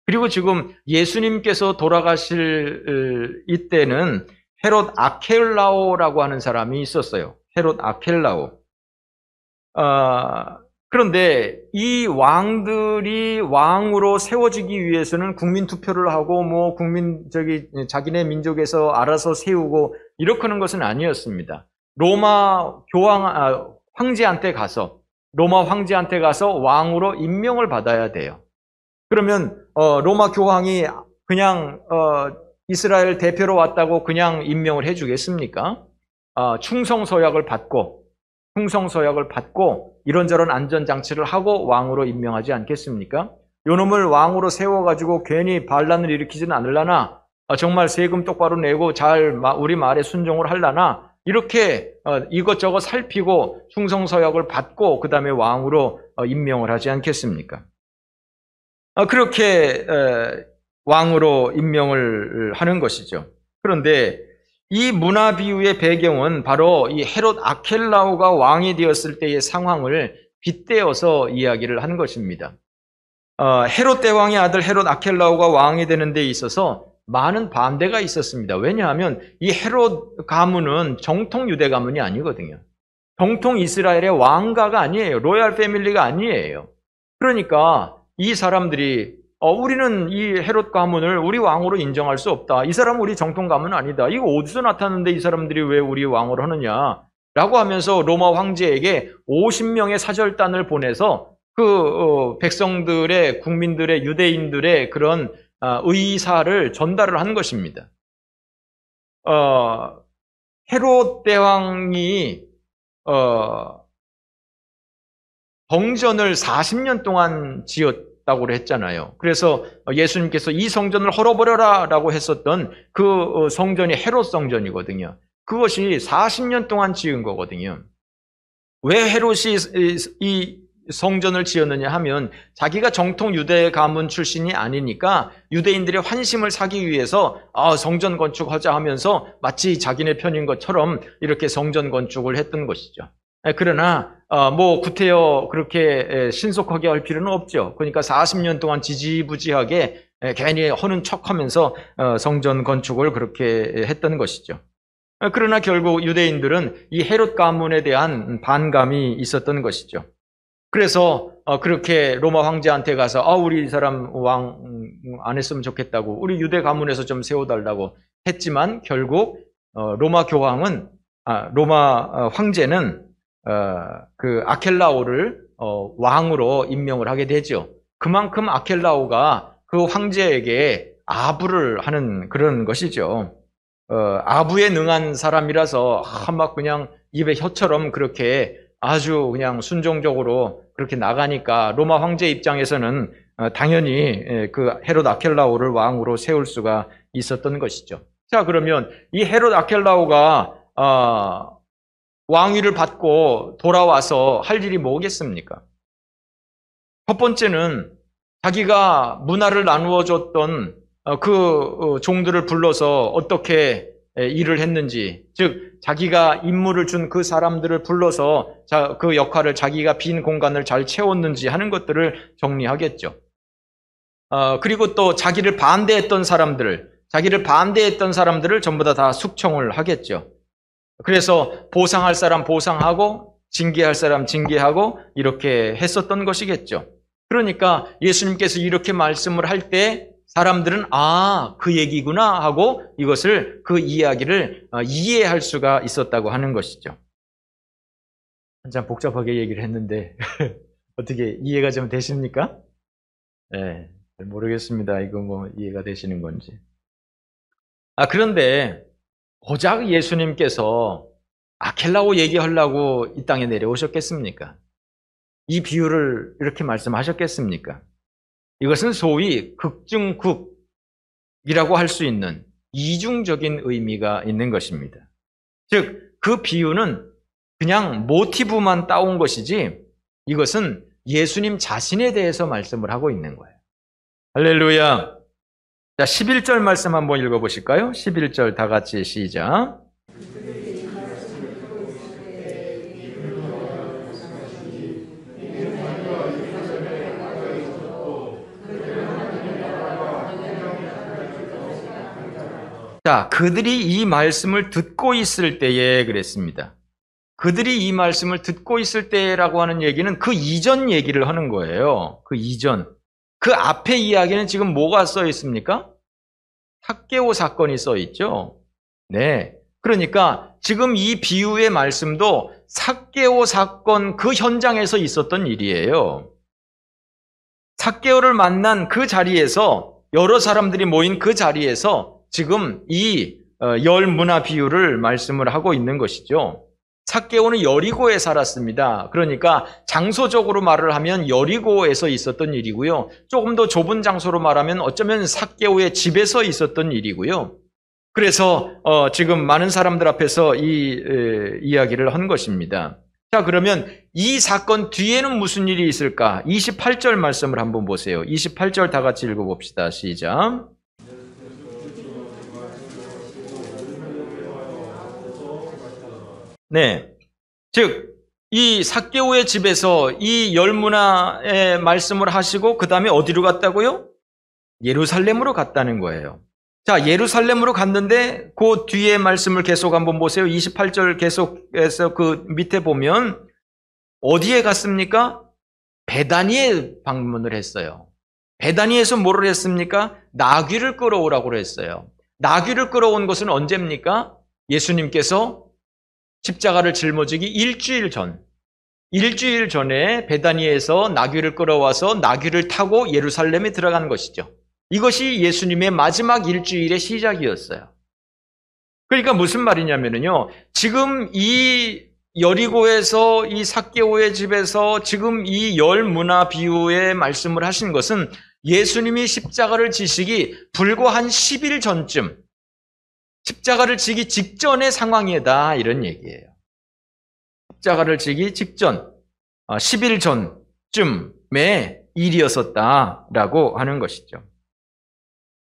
그리고 지금 예수님께서 돌아가실 이때는 헤롯 아켈라오라고 하는 사람이 있었어요. 헤롯 아켈라오. 그런데 이 왕들이 왕으로 세워지기 위해서는 국민 투표를 하고 자기네 민족에서 알아서 세우고 이렇게 하는 것은 아니었습니다. 로마 황제한테 가서 왕으로 임명을 받아야 돼요. 그러면 로마 교황이 그냥 이스라엘 대표로 왔다고 그냥 임명을 해주겠습니까? 충성서약을 받고 이런저런 안전장치를 하고 왕으로 임명하지 않겠습니까? 요놈을 왕으로 세워가지고 괜히 반란을 일으키지는 않으려나? 정말 세금 똑바로 내고 우리 말에 순종을 하려나? 이렇게 이것저것 살피고 충성서약을 받고 그 다음에 왕으로 임명을 하지 않겠습니까? 그렇게 왕으로 임명을 하는 것이죠. 그런데 이 문화 비유의 배경은 바로 이 헤롯 아켈라오가 왕이 되었을 때의 상황을 빗대어서 이야기를 한 것입니다. 헤롯 대왕의 아들 헤롯 아켈라오가 왕이 되는 데 있어서 많은 반대가 있었습니다. 왜냐하면 이 헤롯 가문은 정통 유대 가문이 아니거든요. 정통 이스라엘의 왕가가 아니에요. 로얄 패밀리가 아니에요. 그러니까 이 사람들이 우리는 이 헤롯 가문을 우리 왕으로 인정할 수 없다. 이 사람은 우리 정통 가문 아니다. 이거 어디서 나타났는데 이 사람들이 왜 우리 왕으로 하느냐? 라고 하면서 로마 황제에게 50명의 사절단을 보내서 백성들의, 국민들의, 유대인들의 그런 의사를 전달을 한 것입니다. 헤롯 대왕이 성전을 40년 동안 지었다고 했잖아요. 그래서 예수님께서 이 성전을 헐어버려라 라고 했었던 그 성전이 헤롯 성전이거든요. 그것이 40년 동안 지은 거거든요. 왜 헤롯이 이 성전을 지었느냐 하면 자기가 정통 유대 가문 출신이 아니니까 유대인들의 환심을 사기 위해서 성전 건축하자 하면서 마치 자기네 편인 것처럼 이렇게 성전 건축을 했던 것이죠. 그러나 구태여 그렇게 신속하게 할 필요는 없죠. 그러니까 40년 동안 지지부지하게 괜히 하는 척하면서 성전 건축을 그렇게 했던 것이죠. 그러나 결국 유대인들은 이 헤롯 가문에 대한 반감이 있었던 것이죠. 그래서 그렇게 로마 황제한테 가서 우리 이 사람 왕 안 했으면 좋겠다고, 우리 유대 가문에서 좀 세워달라고 했지만 결국 로마 황제는 그 아켈라오를 왕으로 임명을 하게 되죠. 그만큼 아켈라오가 그 황제에게 아부를 하는 그런 것이죠. 아부에 능한 사람이라서 막 그냥 입에 혀처럼 그렇게 아주 그냥 순종적으로 그렇게 나가니까 로마 황제 입장에서는 당연히 그 헤롯 아켈라오를 왕으로 세울 수가 있었던 것이죠. 자, 그러면 이 헤롯 아켈라오가 왕위를 받고 돌아와서 할 일이 뭐겠습니까? 첫 번째는 자기가 문화를 나누어 줬던 그 종들을 불러서 어떻게 일을 했는지, 즉 자기가 임무를 준 그 사람들을 불러서 그 역할을, 자기가 빈 공간을 잘 채웠는지 하는 것들을 정리하겠죠. 그리고 또 자기를 반대했던 사람들을 전부 다 숙청을 하겠죠. 그래서 보상할 사람 보상하고 징계할 사람 징계하고 이렇게 했었던 것이겠죠. 그러니까 예수님께서 이렇게 말씀을 할 때 사람들은 그 얘기구나 하고 이것을, 그 이야기를 이해할 수가 있었다고 하는 것이죠. 한참 복잡하게 얘기를 했는데 어떻게 이해가 좀 되십니까? 네, 잘 모르겠습니다. 이거 이해가 되시는 건지. 그런데 고작 예수님께서 아켈라오 얘기하려고 이 땅에 내려오셨겠습니까? 이 비유를 이렇게 말씀하셨겠습니까? 이것은 소위 극중극이라고 할 수 있는 이중적인 의미가 있는 것입니다. 즉, 그 비유는 그냥 모티브만 따온 것이지 이것은 예수님 자신에 대해서 말씀을 하고 있는 거예요. 할렐루야. 자, 11절 말씀 한번 읽어보실까요? 11절 다 같이 시작. 자, 그들이 이 말씀을 듣고 있을 때에 그랬습니다. 그들이 이 말씀을 듣고 있을 때라고 하는 얘기는 그 이전 얘기를 하는 거예요. 그 이전. 그 앞에 이야기는 지금 뭐가 써 있습니까? 삭개오 사건이 써 있죠. 네. 그러니까 지금 이 비유의 말씀도 삭개오 사건 그 현장에서 있었던 일이에요. 삭개오를 만난 그 자리에서, 여러 사람들이 모인 그 자리에서 지금 이 열 문화 비유를 말씀을 하고 있는 것이죠. 삭개오는 여리고에 살았습니다. 그러니까 장소적으로 말을 하면 여리고에서 있었던 일이고요. 조금 더 좁은 장소로 말하면 어쩌면 삭개오의 집에서 있었던 일이고요. 그래서 지금 많은 사람들 앞에서 이 이야기를 한 것입니다. 자, 그러면 이 사건 뒤에는 무슨 일이 있을까? 28절 말씀을 한번 보세요. 28절 다 같이 읽어봅시다. 시작. 네. 즉, 이 삭개오의 집에서 이 열문화의 말씀을 하시고 그 다음에 어디로 갔다고요? 예루살렘으로 갔다는 거예요. 자, 예루살렘으로 갔는데 그 뒤에 말씀을 계속 한번 보세요. 28절 계속해서 그 밑에 보면 어디에 갔습니까? 베다니에 방문을 했어요. 베다니에서 뭐를 했습니까? 나귀를 끌어오라고 했어요. 나귀를 끌어온 것은 언제입니까? 예수님께서 십자가를 짊어지기 일주일 전에 베다니에서 나귀를 끌어와서 나귀를 타고 예루살렘에 들어간 것이죠. 이것이 예수님의 마지막 일주일의 시작이었어요. 그러니까 무슨 말이냐면요. 지금 이 여리고에서 이 삭개오의 집에서 지금 이 열 문화 비유의 말씀을 하신 것은 예수님이 십자가를 지시기 불과 한 10일 전쯤, 십자가를 지기 직전의 상황이다, 이런 얘기예요. 십자가를 지기 직전, 10일 전쯤의 일이었었다라고 하는 것이죠.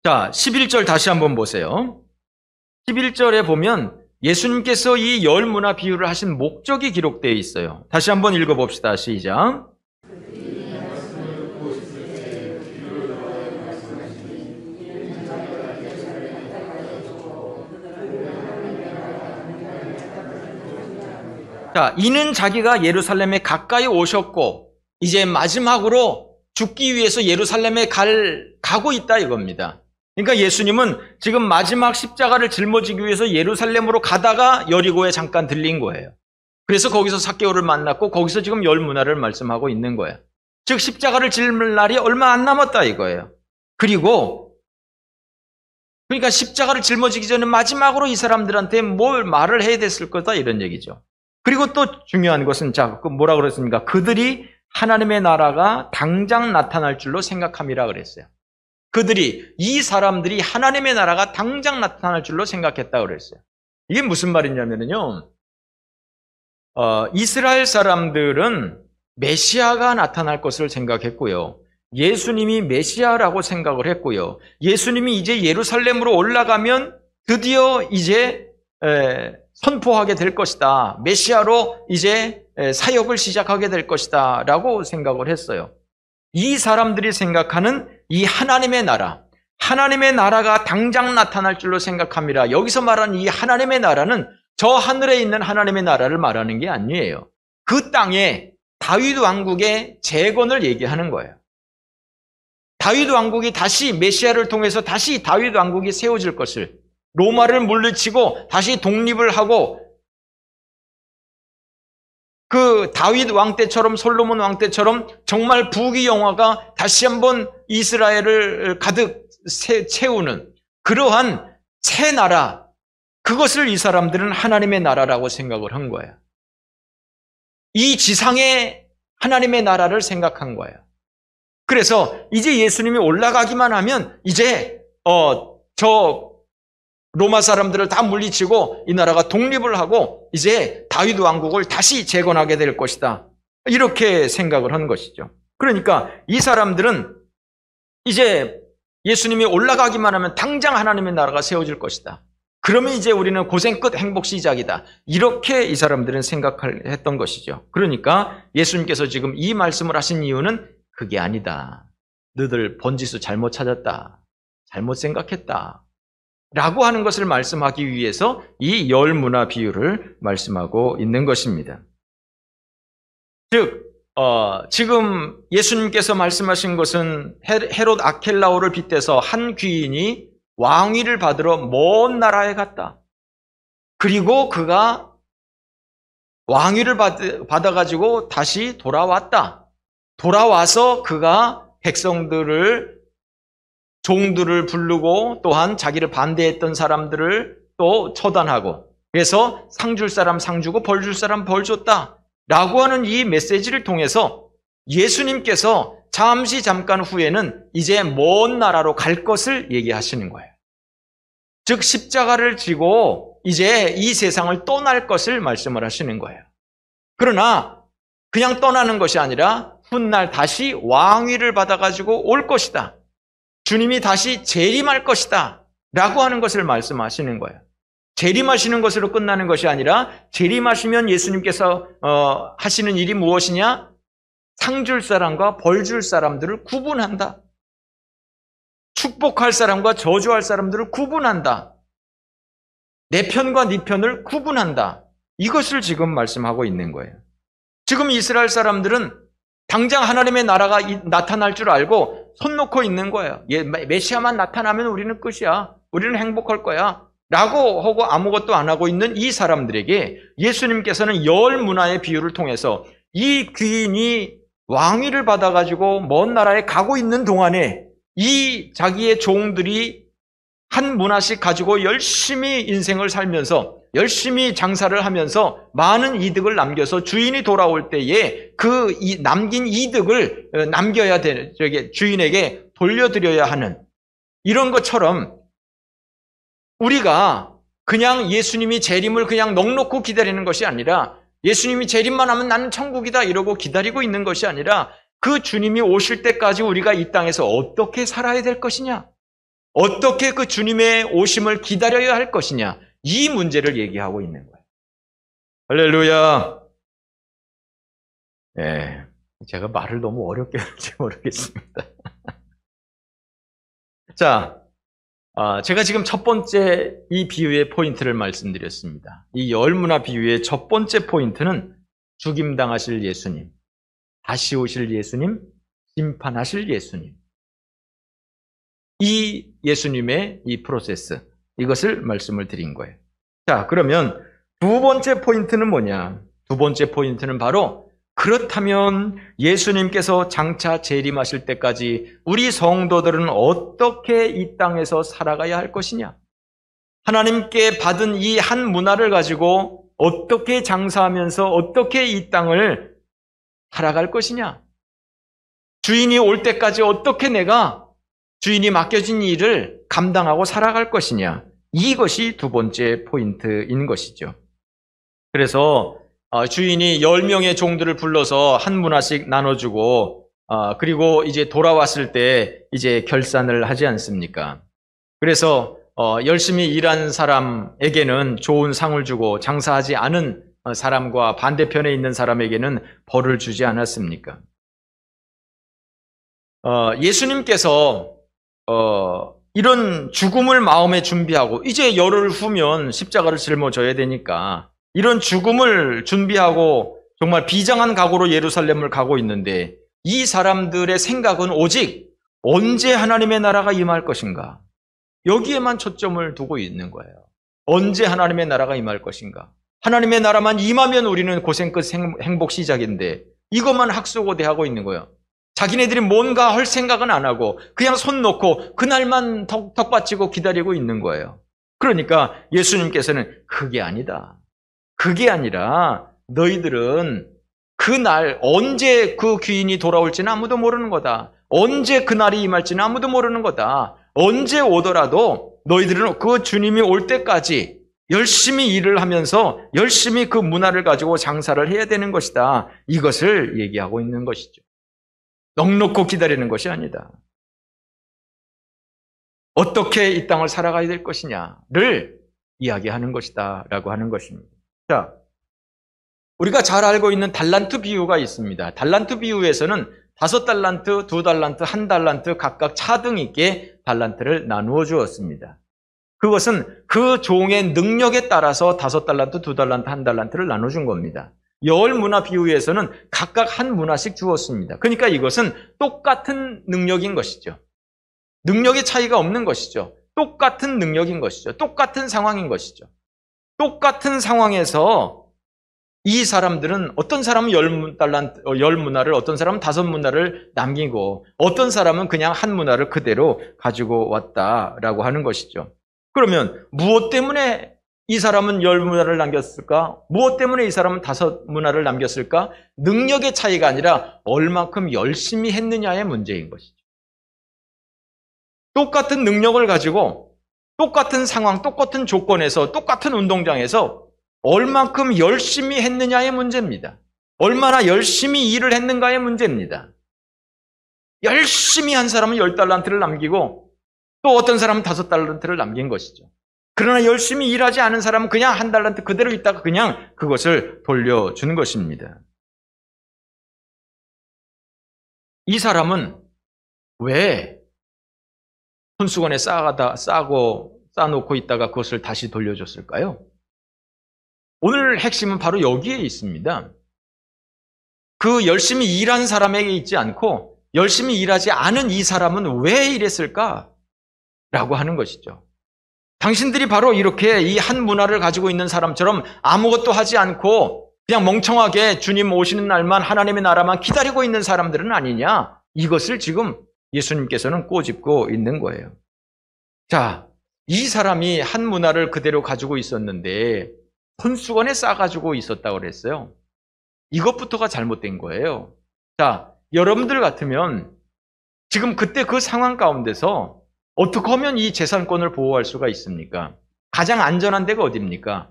자, 11절 다시 한번 보세요. 11절에 보면 예수님께서 이 열 문화 비유를 하신 목적이 기록되어 있어요. 다시 한번 읽어봅시다. 시작. 자, 이는 자기가 예루살렘에 가까이 오셨고 이제 마지막으로 죽기 위해서 예루살렘에 가고 있다 이겁니다. 그러니까 예수님은 지금 마지막 십자가를 짊어지기 위해서 예루살렘으로 가다가 여리고에 잠깐 들린 거예요. 그래서 거기서 삭개오를 만났고 거기서 지금 열 문화를 말씀하고 있는 거예요. 즉 십자가를 짊을 날이 얼마 안 남았다 이거예요. 그러니까 십자가를 짊어지기 전에 마지막으로 이 사람들한테 뭘 말을 해야 됐을 거다 이런 얘기죠. 그리고 또 중요한 것은 뭐라 그랬습니까? 그들이 하나님의 나라가 당장 나타날 줄로 생각함이라 그랬어요. 이 사람들이 하나님의 나라가 당장 나타날 줄로 생각했다고 그랬어요. 이게 무슨 말이냐면요. 이스라엘 사람들은 메시아가 나타날 것을 생각했고요. 예수님이 메시아라고 생각을 했고요. 예수님이 이제 예루살렘으로 올라가면 드디어 이제 선포하게 될 것이다. 메시아로 이제 사역을 시작하게 될 것이다. 라고 생각을 했어요. 이 사람들이 생각하는 이 하나님의 나라가 당장 나타날 줄로 생각합니다. 여기서 말하는 이 하나님의 나라는 저 하늘에 있는 하나님의 나라를 말하는 게 아니에요. 그 땅에 다윗 왕국의 재건을 얘기하는 거예요. 다윗 왕국이 다시 메시아를 통해서 다시 다윗 왕국이 세워질 것을, 로마를 물리치고 다시 독립을 하고 그 다윗 왕 때처럼, 솔로몬 왕 때처럼 정말 부귀영화가 다시 한번 이스라엘을 가득 채우는 그러한 새 나라, 그것을 이 사람들은 하나님의 나라라고 생각을 한 거예요. 이 지상의 하나님의 나라를 생각한 거예요. 그래서 이제 예수님이 올라가기만 하면 이제 저 로마 사람들을 다 물리치고 이 나라가 독립을 하고 이제 다윗 왕국을 다시 재건하게 될 것이다. 이렇게 생각을 한 것이죠. 그러니까 이 사람들은 이제 예수님이 올라가기만 하면 당장 하나님의 나라가 세워질 것이다. 그러면 이제 우리는 고생 끝 행복 시작이다. 이렇게 이 사람들은 생각했던 것이죠. 그러니까 예수님께서 지금 이 말씀을 하신 이유는 그게 아니다. 너희들 번지수 잘못 찾았다. 잘못 생각했다. 라고 하는 것을 말씀하기 위해서 이 열 문화 비유를 말씀하고 있는 것입니다. 즉, 지금 예수님께서 말씀하신 것은 헤롯 아켈라오를 빗대서 한 귀인이 왕위를 받으러 먼 나라에 갔다. 그리고 그가 왕위를 받아가지고 다시 돌아왔다. 돌아와서 그가 백성들을, 종들을 부르고 또한 자기를 반대했던 사람들을 또 처단하고, 그래서 상 줄 사람 상 주고 벌 줄 사람 벌 줬다 라고 하는 이 메시지를 통해서 예수님께서 잠깐 후에는 이제 먼 나라로 갈 것을 얘기하시는 거예요. 즉 십자가를 지고 이제 이 세상을 떠날 것을 말씀을 하시는 거예요. 그러나 그냥 떠나는 것이 아니라 훗날 다시 왕위를 받아가지고 올 것이다. 주님이 다시 재림할 것이다 라고 하는 것을 말씀하시는 거예요. 재림하시는 것으로 끝나는 것이 아니라 재림하시면 예수님께서 하시는 일이 무엇이냐? 상 줄 사람과 벌 줄 사람들을 구분한다. 축복할 사람과 저주할 사람들을 구분한다. 내 편과 네 편을 구분한다. 이것을 지금 말씀하고 있는 거예요. 지금 이스라엘 사람들은 당장 하나님의 나라가 나타날 줄 알고 손 놓고 있는 거예요. 메시아만 나타나면 우리는 끝이야. 우리는 행복할 거야. 라고 하고 아무것도 안 하고 있는 이 사람들에게 예수님께서는 열 문화의 비유를 통해서 이 귀인이 왕위를 받아가지고 먼 나라에 가고 있는 동안에 이 자기의 종들이 한 문화씩 가지고 열심히 인생을 살면서 열심히 장사를 하면서 많은 이득을 남겨서 주인이 돌아올 때에 그 남긴 이득을 남겨야 되는, 주인에게 돌려드려야 하는 이런 것처럼 우리가 그냥 예수님이 재림을 그냥 넋놓고 기다리는 것이 아니라 예수님이 재림만 하면 나는 천국이다 이러고 기다리고 있는 것이 아니라 그 주님이 오실 때까지 우리가 이 땅에서 어떻게 살아야 될 것이냐, 어떻게 그 주님의 오심을 기다려야 할 것이냐, 이 문제를 얘기하고 있는 거예요. 할렐루야. 네, 제가 말을 너무 어렵게 할지 모르겠습니다. 자, 제가 지금 첫 번째 이 비유의 포인트를 말씀드렸습니다. 이 열 문화 비유의 첫 번째 포인트는 죽임당하실 예수님, 다시 오실 예수님, 심판하실 예수님. 이 예수님의 이 프로세스, 이것을 말씀을 드린 거예요. 자, 그러면 두 번째 포인트는 뭐냐? 두 번째 포인트는 바로 그렇다면 예수님께서 장차 재림하실 때까지 우리 성도들은 어떻게 이 땅에서 살아가야 할 것이냐? 하나님께 받은 이 한 문화를 가지고 어떻게 장사하면서 어떻게 이 땅을 살아갈 것이냐? 주인이 올 때까지 어떻게 내가 주인이 맡겨진 일을 감당하고 살아갈 것이냐? 이것이 두 번째 포인트인 것이죠. 그래서 주인이 10명의 종들을 불러서 한 문화씩 나눠주고 그리고 이제 돌아왔을 때 이제 결산을 하지 않습니까? 그래서 열심히 일한 사람에게는 좋은 상을 주고 장사하지 않은 사람과 반대편에 있는 사람에게는 벌을 주지 않았습니까? 예수님께서 이런 죽음을 마음에 준비하고 이제 열흘 후면 십자가를 짊어져야 되니까 이런 죽음을 준비하고 정말 비장한 각오로 예루살렘을 가고 있는데 이 사람들의 생각은 오직 언제 하나님의 나라가 임할 것인가? 여기에만 초점을 두고 있는 거예요. 언제 하나님의 나라가 임할 것인가? 하나님의 나라만 임하면 우리는 고생 끝 행복 시작인데 이것만 학수고대하고 있는 거예요. 자기네들이 뭔가 할 생각은 안 하고 그냥 손 놓고 그날만 턱받치고 기다리고 있는 거예요. 그러니까 예수님께서는 그게 아니다. 그게 아니라 너희들은 그날 언제 그 귀인이 돌아올지는 아무도 모르는 거다. 언제 그날이 임할지는 아무도 모르는 거다. 언제 오더라도 너희들은 그 주님이 올 때까지 열심히 일을 하면서 열심히 그 문화를 가지고 장사를 해야 되는 것이다. 이것을 얘기하고 있는 것이죠. 넋놓고 기다리는 것이 아니다. 어떻게 이 땅을 살아가야 될 것이냐를 이야기하는 것이다 라고 하는 것입니다. 자, 우리가 잘 알고 있는 달란트 비유가 있습니다. 달란트 비유에서는 5달란트, 2달란트, 1달란트 각각 차등 있게 달란트를 나누어 주었습니다. 그것은 그 종의 능력에 따라서 5달란트, 2달란트, 1달란트를 나눠준 겁니다. 열 문화 비유에서는 각각 한 문화씩 주었습니다. 그러니까 이것은 똑같은 능력인 것이죠. 능력의 차이가 없는 것이죠. 똑같은 능력인 것이죠. 똑같은 상황인 것이죠. 똑같은 상황에서 이 사람들은 어떤 사람은 10문화를, 어떤 사람은 5문화를 남기고 어떤 사람은 그냥 한 문화를 그대로 가지고 왔다라고 하는 것이죠. 그러면 무엇 때문에 이 사람은 10문화를 남겼을까? 무엇 때문에 이 사람은 5문화를 남겼을까? 능력의 차이가 아니라 얼만큼 열심히 했느냐의 문제인 것이죠. 똑같은 능력을 가지고 똑같은 상황, 똑같은 조건에서 똑같은 운동장에서 얼만큼 열심히 했느냐의 문제입니다. 얼마나 열심히 일을 했는가의 문제입니다. 열심히 한 사람은 10달란트를 남기고 또 어떤 사람은 5달란트를 남긴 것이죠. 그러나 열심히 일하지 않은 사람은 그냥 1달란트 그대로 있다가 그냥 그것을 돌려주는 것입니다. 이 사람은 왜 손수건에 쌓아놓고 있다가 그것을 다시 돌려줬을까요? 오늘 핵심은 바로 여기에 있습니다. 그 열심히 일한 사람에게 있지 않고 열심히 일하지 않은 이 사람은 왜 이랬을까? 라고 하는 것이죠. 당신들이 바로 이렇게 이 한 문화를 가지고 있는 사람처럼 아무것도 하지 않고 그냥 멍청하게 주님 오시는 날만 하나님의 나라만 기다리고 있는 사람들은 아니냐? 이것을 지금 예수님께서는 꼬집고 있는 거예요. 자, 이 사람이 한 문화를 그대로 가지고 있었는데 손수건에 싸가지고 있었다고 그랬어요. 이것부터가 잘못된 거예요. 자, 여러분들 같으면 지금 그때 그 상황 가운데서 어떻게 하면 이 재산권을 보호할 수가 있습니까? 가장 안전한 데가 어디입니까?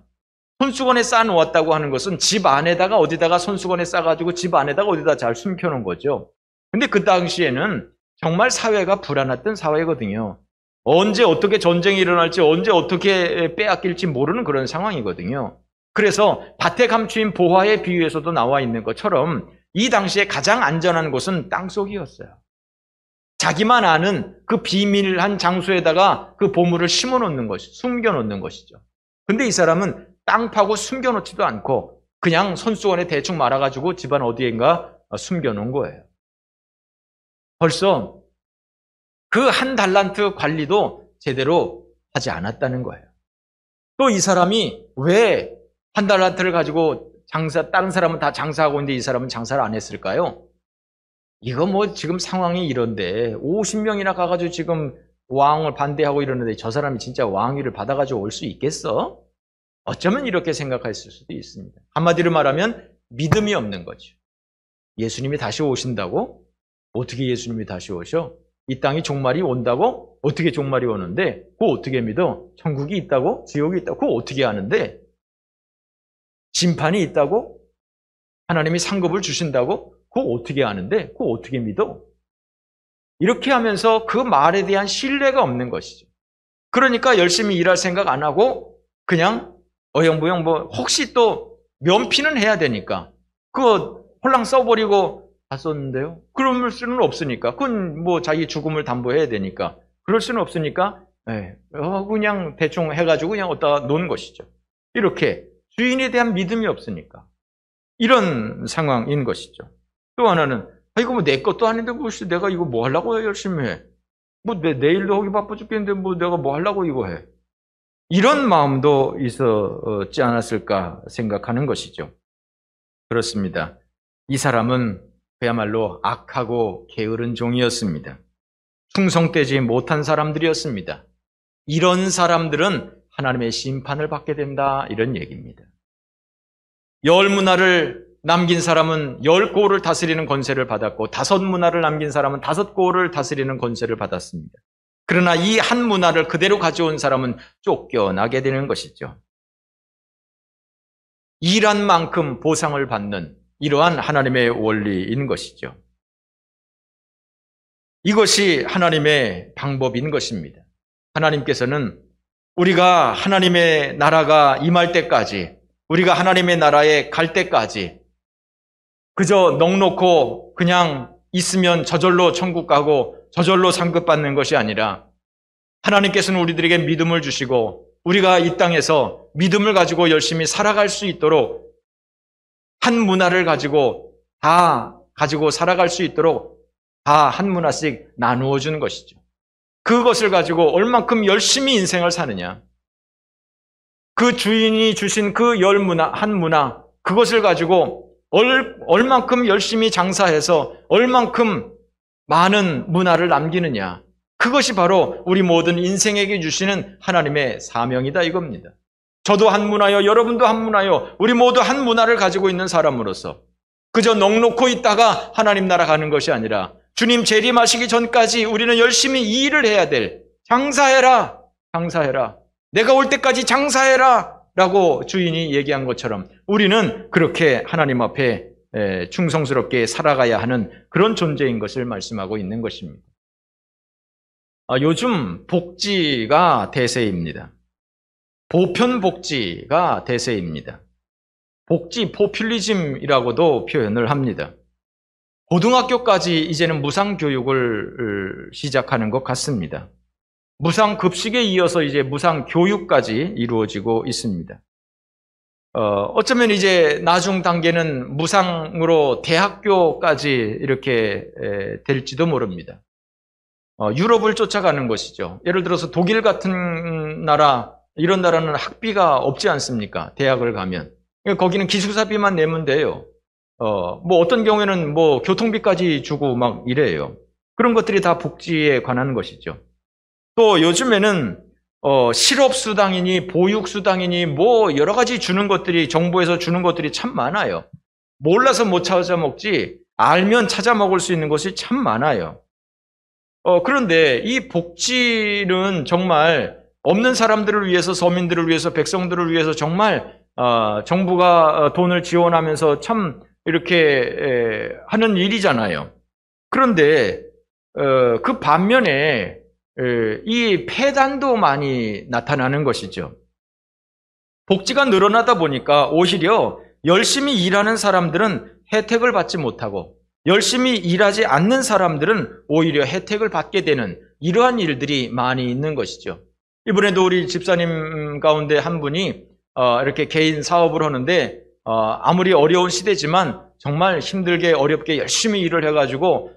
손수건에 싸놓았다고 하는 것은 집 안에다가 어디다가 손수건에 싸가지고 집 안에다가 어디다 잘 숨겨놓은 거죠. 근데 그 당시에는 정말 사회가 불안했던 사회거든요. 언제 어떻게 전쟁이 일어날지, 언제 어떻게 빼앗길지 모르는 그런 상황이거든요. 그래서 밭에 감추인 보화의 비유에서도 나와 있는 것처럼 이 당시에 가장 안전한 곳은 땅속이었어요. 자기만 아는 그 비밀한 장소에다가 그 보물을 심어놓는 것이, 숨겨놓는 것이죠. 근데 이 사람은 땅 파고 숨겨놓지도 않고 그냥 손수건에 대충 말아가지고 집안 어디엔가 숨겨놓은 거예요. 벌써 그 1달란트 관리도 제대로 하지 않았다는 거예요. 또 이 사람이 왜 1달란트를 가지고 다른 사람은 다 장사하고 있는데 이 사람은 장사를 안 했을까요? 이거 뭐 지금 상황이 이런데 50명이나 가가지고 지금 왕을 반대하고 이러는데 저 사람이 진짜 왕위를 받아가지고 올 수 있겠어? 어쩌면 이렇게 생각했을 수도 있습니다. 한마디로 말하면 믿음이 없는 거죠. 예수님이 다시 오신다고? 어떻게 예수님이 다시 오셔? 이 땅이 종말이 온다고? 어떻게 종말이 오는데? 그거 어떻게 믿어? 천국이 있다고? 지옥이 있다고? 그거 어떻게 아는데? 심판이 있다고? 하나님이 상급을 주신다고? 그거 어떻게 아는데? 그거 어떻게 믿어? 이렇게 하면서 그 말에 대한 신뢰가 없는 것이죠. 그러니까 열심히 일할 생각 안 하고 그냥 어영부영 혹시 또 면피는 해야 되니까 그거 홀랑 써버리고 다 썼는데요. 그럴 수는 없으니까. 그건 뭐 자기 죽음을 담보해야 되니까. 그럴 수는 없으니까 그냥 대충 해가지고 그냥 어디다 놓은 것이죠. 이렇게 주인에 대한 믿음이 없으니까. 이런 상황인 것이죠. 또 하나는 이거 뭐 내 것도 아닌데 뭐 내가 이거 뭐 하려고 열심히 해. 뭐 내일도 하기 바빠 죽겠는데 뭐 내가 뭐 하려고 이거 해. 이런 마음도 있었지 않았을까 생각하는 것이죠. 그렇습니다. 이 사람은 그야말로 악하고 게으른 종이었습니다. 충성되지 못한 사람들이었습니다. 이런 사람들은 하나님의 심판을 받게 된다 이런 얘기입니다. 10문화를 남긴 사람은 10고을을 다스리는 권세를 받았고 5문화를 남긴 사람은 5고을을 다스리는 권세를 받았습니다. 그러나 이 한 문화를 그대로 가져온 사람은 쫓겨나게 되는 것이죠. 일한 만큼 보상을 받는 이러한 하나님의 원리인 것이죠. 이것이 하나님의 방법인 것입니다. 하나님께서는 우리가 하나님의 나라가 임할 때까지, 우리가 하나님의 나라에 갈 때까지 그저 넉넉고 그냥 있으면 저절로 천국 가고 저절로 상급 받는 것이 아니라 하나님께서는 우리들에게 믿음을 주시고 우리가 이 땅에서 믿음을 가지고 열심히 살아갈 수 있도록 한 문화를 가지고 살아갈 수 있도록 다 한 문화씩 나누어 주는 것이죠. 그것을 가지고 얼만큼 열심히 인생을 사느냐, 그 주인이 주신 그 한 문화, 그것을 가지고 얼만큼 열심히 장사해서 얼만큼 많은 문화를 남기느냐, 그것이 바로 우리 모든 인생에게 주시는 하나님의 사명이다 이겁니다. 저도 한 문화요, 여러분도 한 문화요, 우리 모두 한 문화를 가지고 있는 사람으로서 그저 넋놓고 있다가 하나님 나라 가는 것이 아니라 주님 재림하시기 전까지 우리는 열심히 이 일을 해야 될, 장사해라, 장사해라, 내가 올 때까지 장사해라 라고 주인이 얘기한 것처럼 우리는 그렇게 하나님 앞에 충성스럽게 살아가야 하는 그런 존재인 것을 말씀하고 있는 것입니다. 요즘 복지가 대세입니다. 보편복지가 대세입니다. 복지 포퓰리즘이라고도 표현을 합니다. 고등학교까지 이제는 무상교육을 시작하는 것 같습니다. 무상급식에 이어서 이제 무상교육까지 이루어지고 있습니다. 어쩌면 이제 나중 단계는 무상으로 대학교까지 이렇게 될지도 모릅니다. 유럽을 쫓아가는 것이죠. 예를 들어서 독일 같은 나라, 이런 나라는 학비가 없지 않습니까? 대학을 가면. 거기는 기숙사비만 내면 돼요. 어떤 경우에는 교통비까지 주고 막 이래요. 그런 것들이 다 복지에 관한 것이죠. 또 요즘에는 실업수당이니 보육수당이니 여러 가지 주는 것들이, 정부에서 주는 것들이 참 많아요. 몰라서 못 찾아 먹지 알면 찾아 먹을 수 있는 것이 참 많아요. 그런데 이 복지는 정말 없는 사람들을 위해서, 서민들을 위해서, 백성들을 위해서 정말 정부가 돈을 지원하면서 참 이렇게 하는 일이잖아요. 그런데 그 반면에 이 폐단도 많이 나타나는 것이죠. 복지가 늘어나다 보니까 오히려 열심히 일하는 사람들은 혜택을 받지 못하고 열심히 일하지 않는 사람들은 오히려 혜택을 받게 되는 이러한 일들이 많이 있는 것이죠. 이번에도 우리 집사님 가운데 한 분이 이렇게 개인 사업을 하는데 아무리 어려운 시대지만 정말 힘들게 어렵게 열심히 일을 해가지고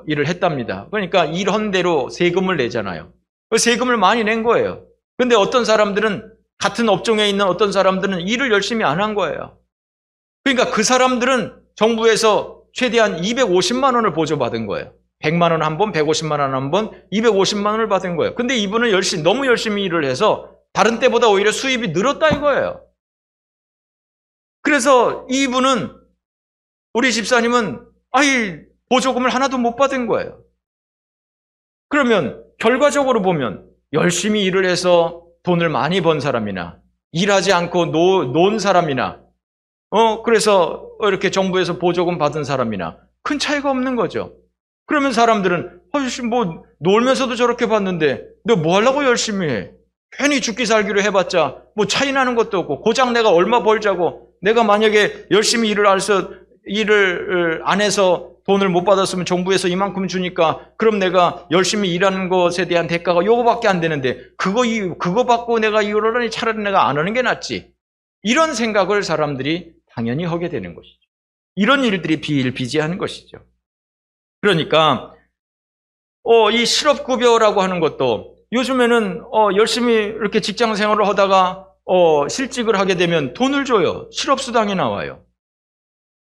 일을 했답니다. 그러니까 일한 대로 세금을 내잖아요. 그 세금을 많이 낸 거예요. 근데 어떤 사람들은, 같은 업종에 있는 어떤 사람들은 일을 열심히 안 한 거예요. 그러니까 그 사람들은 정부에서 최대한 250만 원을 보조받은 거예요. 100만 원 한 번, 150만 원 한 번, 250만 원을 받은 거예요. 근데 이분은 너무 열심히 일을 해서 다른 때보다 오히려 수입이 늘었다 이거예요. 그래서 이분은, 우리 집사님은 보조금을 하나도 못 받은 거예요. 그러면 결과적으로 보면 열심히 일을 해서 돈을 많이 번 사람이나 일하지 않고 논 사람이나 그래서 이렇게 정부에서 보조금 받은 사람이나 큰 차이가 없는 거죠. 그러면 사람들은 놀면서도 저렇게 받는데 너 뭐 하려고 열심히 해? 괜히 죽기 살기로 해봤자 차이 나는 것도 없고, 고작 내가 얼마 벌자고, 내가 만약에 열심히 일을 안 해서 돈을 못 받았으면 정부에서 이만큼 주니까 그럼 내가 열심히 일하는 것에 대한 대가가 요거밖에 안 되는데 그거 받고 내가 이걸 하니 차라리 내가 안 하는 게 낫지. 이런 생각을 사람들이 당연히 하게 되는 것이죠. 이런 일들이 비일비재하는 것이죠. 그러니까 이 실업급여라고 하는 것도 요즘에는 열심히 이렇게 직장 생활을 하다가 실직을 하게 되면 돈을 줘요. 실업수당이 나와요.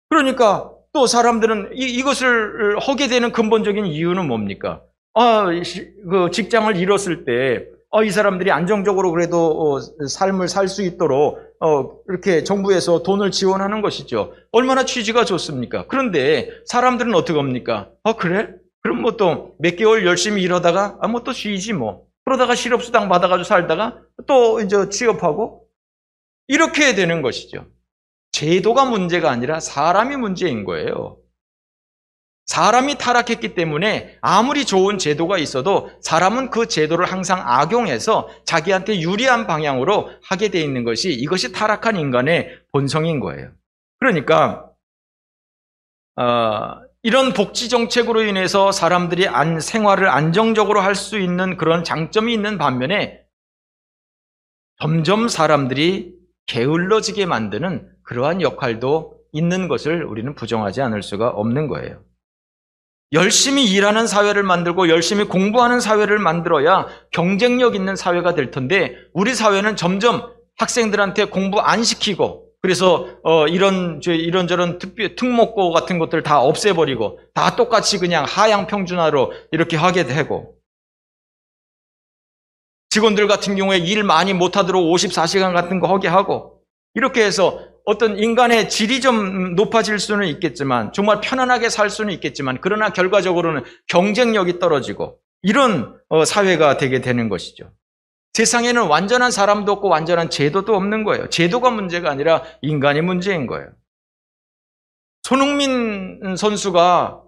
그러니까 또 사람들은 이것을 하게 되는 근본적인 이유는 뭡니까? 그 직장을 잃었을 때 이 사람들이 안정적으로 그래도 삶을 살 수 있도록 이렇게 정부에서 돈을 지원하는 것이죠. 얼마나 취지가 좋습니까? 그런데 사람들은 어떻게 합니까? 그래? 그럼 또 몇 개월 열심히 일하다가 또 쉬지 뭐. 그러다가 실업수당 받아가지고 살다가 또 이제 취업하고 이렇게 되는 것이죠. 제도가 문제가 아니라 사람이 문제인 거예요. 사람이 타락했기 때문에 아무리 좋은 제도가 있어도 사람은 그 제도를 항상 악용해서 자기한테 유리한 방향으로 하게 돼 있는 것이, 이것이 타락한 인간의 본성인 거예요. 그러니까 이런 복지 정책으로 인해서 사람들이 생활을 안정적으로 할 수 있는 그런 장점이 있는 반면에 점점 사람들이 게을러지게 만드는 그러한 역할도 있는 것을 우리는 부정하지 않을 수가 없는 거예요. 열심히 일하는 사회를 만들고 열심히 공부하는 사회를 만들어야 경쟁력 있는 사회가 될 텐데 우리 사회는 점점 학생들한테 공부 안 시키고 그래서 이런저런 특목고 같은 것들 다 없애버리고 다 똑같이 그냥 하향 평준화로 이렇게 하게 되고 직원들 같은 경우에 일 많이 못하도록 54시간 같은 거 하게 하고 이렇게 해서 어떤 인간의 질이 좀 높아질 수는 있겠지만 정말 편안하게 살 수는 있겠지만 그러나 결과적으로는 경쟁력이 떨어지고 이런 사회가 되게 되는 것이죠. 세상에는 완전한 사람도 없고 완전한 제도도 없는 거예요. 제도가 문제가 아니라 인간이 문제인 거예요. 손흥민 선수가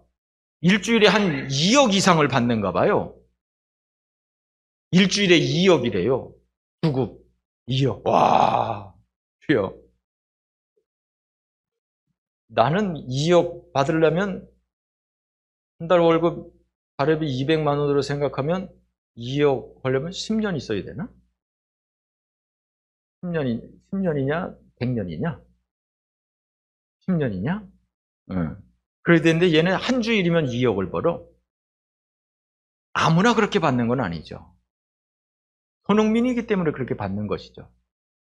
일주일에 한 2억 이상을 받는가 봐요. 일주일에 2억이래요. 주급 2억. 와, 주여. 나는 2억 받으려면 한 달 월급 가렙이 200만 원으로 생각하면 2억 하려면 10년 있어야 되나? 10년이냐? 100년이냐? 10년이냐? 응. 그래야 되는데 얘는 한 주일이면 2억을 벌어. 아무나 그렇게 받는 건 아니죠. 손흥민이기 때문에 그렇게 받는 것이죠.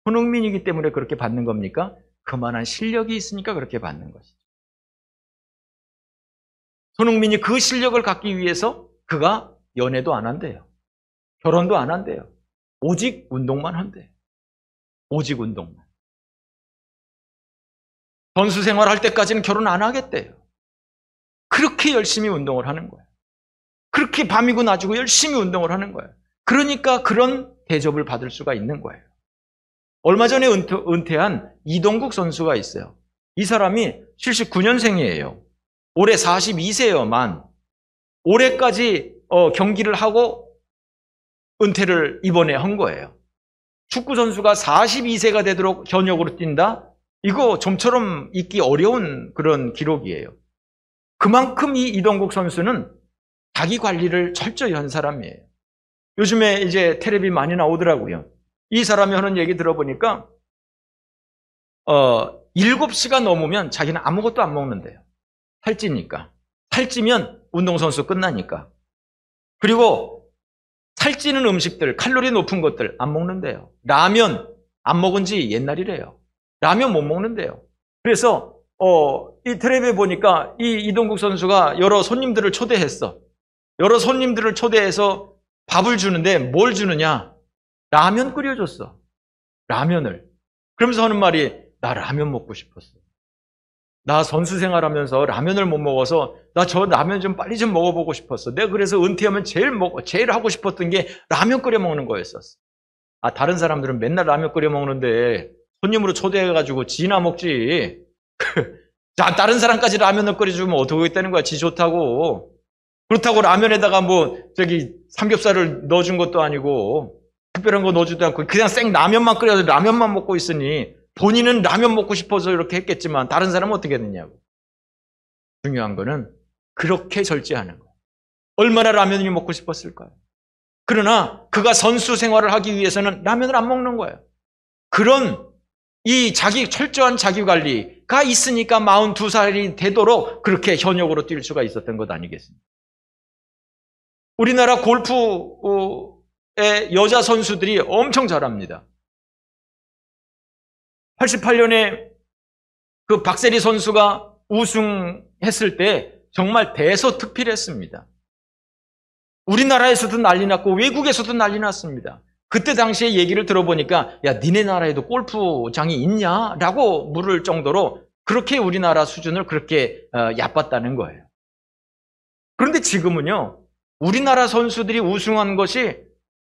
손흥민이기 때문에 그렇게 받는 겁니까? 그만한 실력이 있으니까 그렇게 받는 것이죠. 손흥민이 그 실력을 갖기 위해서 그가 연애도 안 한대요. 결혼도 안 한대요. 오직 운동만 한대요. 오직 운동만. 선수 생활할 때까지는 결혼 안 하겠대요. 그렇게 열심히 운동을 하는 거예요. 그렇게 밤이고 낮이고 열심히 운동을 하는 거예요. 그러니까 그런 대접을 받을 수가 있는 거예요. 얼마 전에 은퇴한 이동국 선수가 있어요. 이 사람이 79년생이에요. 올해 42세예요, 만. 올해까지 경기를 하고 은퇴를 이번에 한 거예요. 축구 선수가 42세가 되도록 현역으로 뛴다? 이거 좀처럼 있기 어려운 그런 기록이에요. 그만큼 이 이동국 선수는 자기 관리를 철저히 한 사람이에요. 요즘에 이제 텔레비 많이 나오더라고요. 이 사람이 하는 얘기 들어보니까 7시가 넘으면 자기는 아무것도 안 먹는데요. 살찌니까. 살찌면 운동선수 끝나니까. 그리고 살찌는 음식들, 칼로리 높은 것들 안 먹는데요. 라면 안 먹은 지 옛날이래요. 라면 못 먹는데요. 그래서 이 텔레비에 보니까 이 이동국 선수가 여러 손님들을 초대했어. 여러 손님들을 초대해서 밥을 주는데 뭘 주느냐? 라면 끓여줬어. 라면을. 그러면서 하는 말이 나 라면 먹고 싶었어. 나 선수 생활하면서 라면을 못 먹어서 나 저 라면 좀 빨리 좀 먹어보고 싶었어. 내가 그래서 은퇴하면 제일 하고 싶었던 게 라면 끓여 먹는 거였었어. 아, 다른 사람들은 맨날 라면 끓여 먹는데 손님으로 초대해가지고 지나 먹지. 자, 다른 사람까지 라면을 끓여주면 어떻게 했다는 거야? 지 좋다고. 그렇다고 라면에다가 삼겹살을 넣어준 것도 아니고 특별한 거 넣어주지도 않고 그냥 생 라면만 끓여서 라면만 먹고 있으니 본인은 라면 먹고 싶어서 이렇게 했겠지만 다른 사람은 어떻게 했느냐고. 중요한 거는 그렇게 절제하는 거예요. 얼마나 라면이 먹고 싶었을까요? 그러나 그가 선수 생활을 하기 위해서는 라면을 안 먹는 거예요. 그런 이 철저한 자기관리가 있으니까 42살이 되도록 그렇게 현역으로 뛸 수가 있었던 것 아니겠습니까? 우리나라 골프의 여자 선수들이 엄청 잘합니다. 88년에 그 박세리 선수가 우승했을 때 정말 대서특필했습니다. 우리나라에서도 난리 났고 외국에서도 난리 났습니다. 그때 당시에 얘기를 들어보니까 야, 니네 나라에도 골프장이 있냐? 라고 물을 정도로 그렇게 우리나라 수준을 그렇게 얕봤다는 거예요. 그런데 지금은요, 우리나라 선수들이 우승한 것이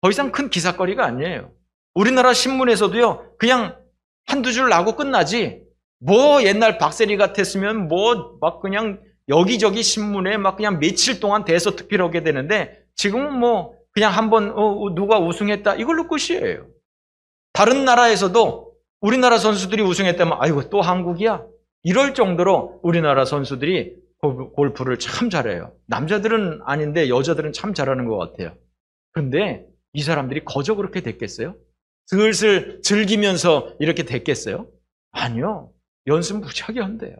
더 이상 큰 기사거리가 아니에요. 우리나라 신문에서도요, 그냥 한두 줄 나고 끝나지, 뭐 옛날 박세리 같았으면 뭐 막 그냥 여기저기 신문에 막 그냥 며칠 동안 대서특필하게 되는데 지금은 뭐 그냥 한번 누가 우승했다 이걸로 끝이에요. 다른 나라에서도 우리나라 선수들이 우승했다면 아이고 또 한국이야? 이럴 정도로 우리나라 선수들이 골프를 참 잘해요. 남자들은 아닌데 여자들은 참 잘하는 것 같아요. 그런데 이 사람들이 거저 그렇게 됐겠어요? 슬슬 즐기면서 이렇게 됐겠어요? 아니요. 연습 무지하게 한대요.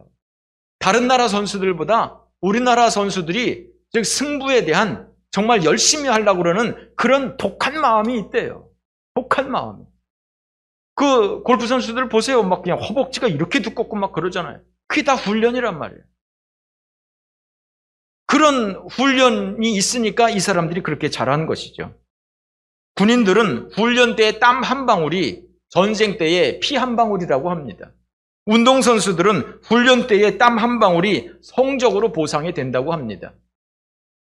다른 나라 선수들보다 우리나라 선수들이 즉 승부에 대한 정말 열심히 하려고 그러는 그런 독한 마음이 있대요. 독한 마음이. 그 골프 선수들 보세요. 막 그냥 허벅지가 이렇게 두껍고 막 그러잖아요. 그게 다 훈련이란 말이에요. 그런 훈련이 있으니까 이 사람들이 그렇게 잘하는 것이죠. 군인들은 훈련 때의 땀 한 방울이 전쟁 때의 피 한 방울이라고 합니다. 운동선수들은 훈련 때의 땀 한 방울이 성적으로 보상이 된다고 합니다.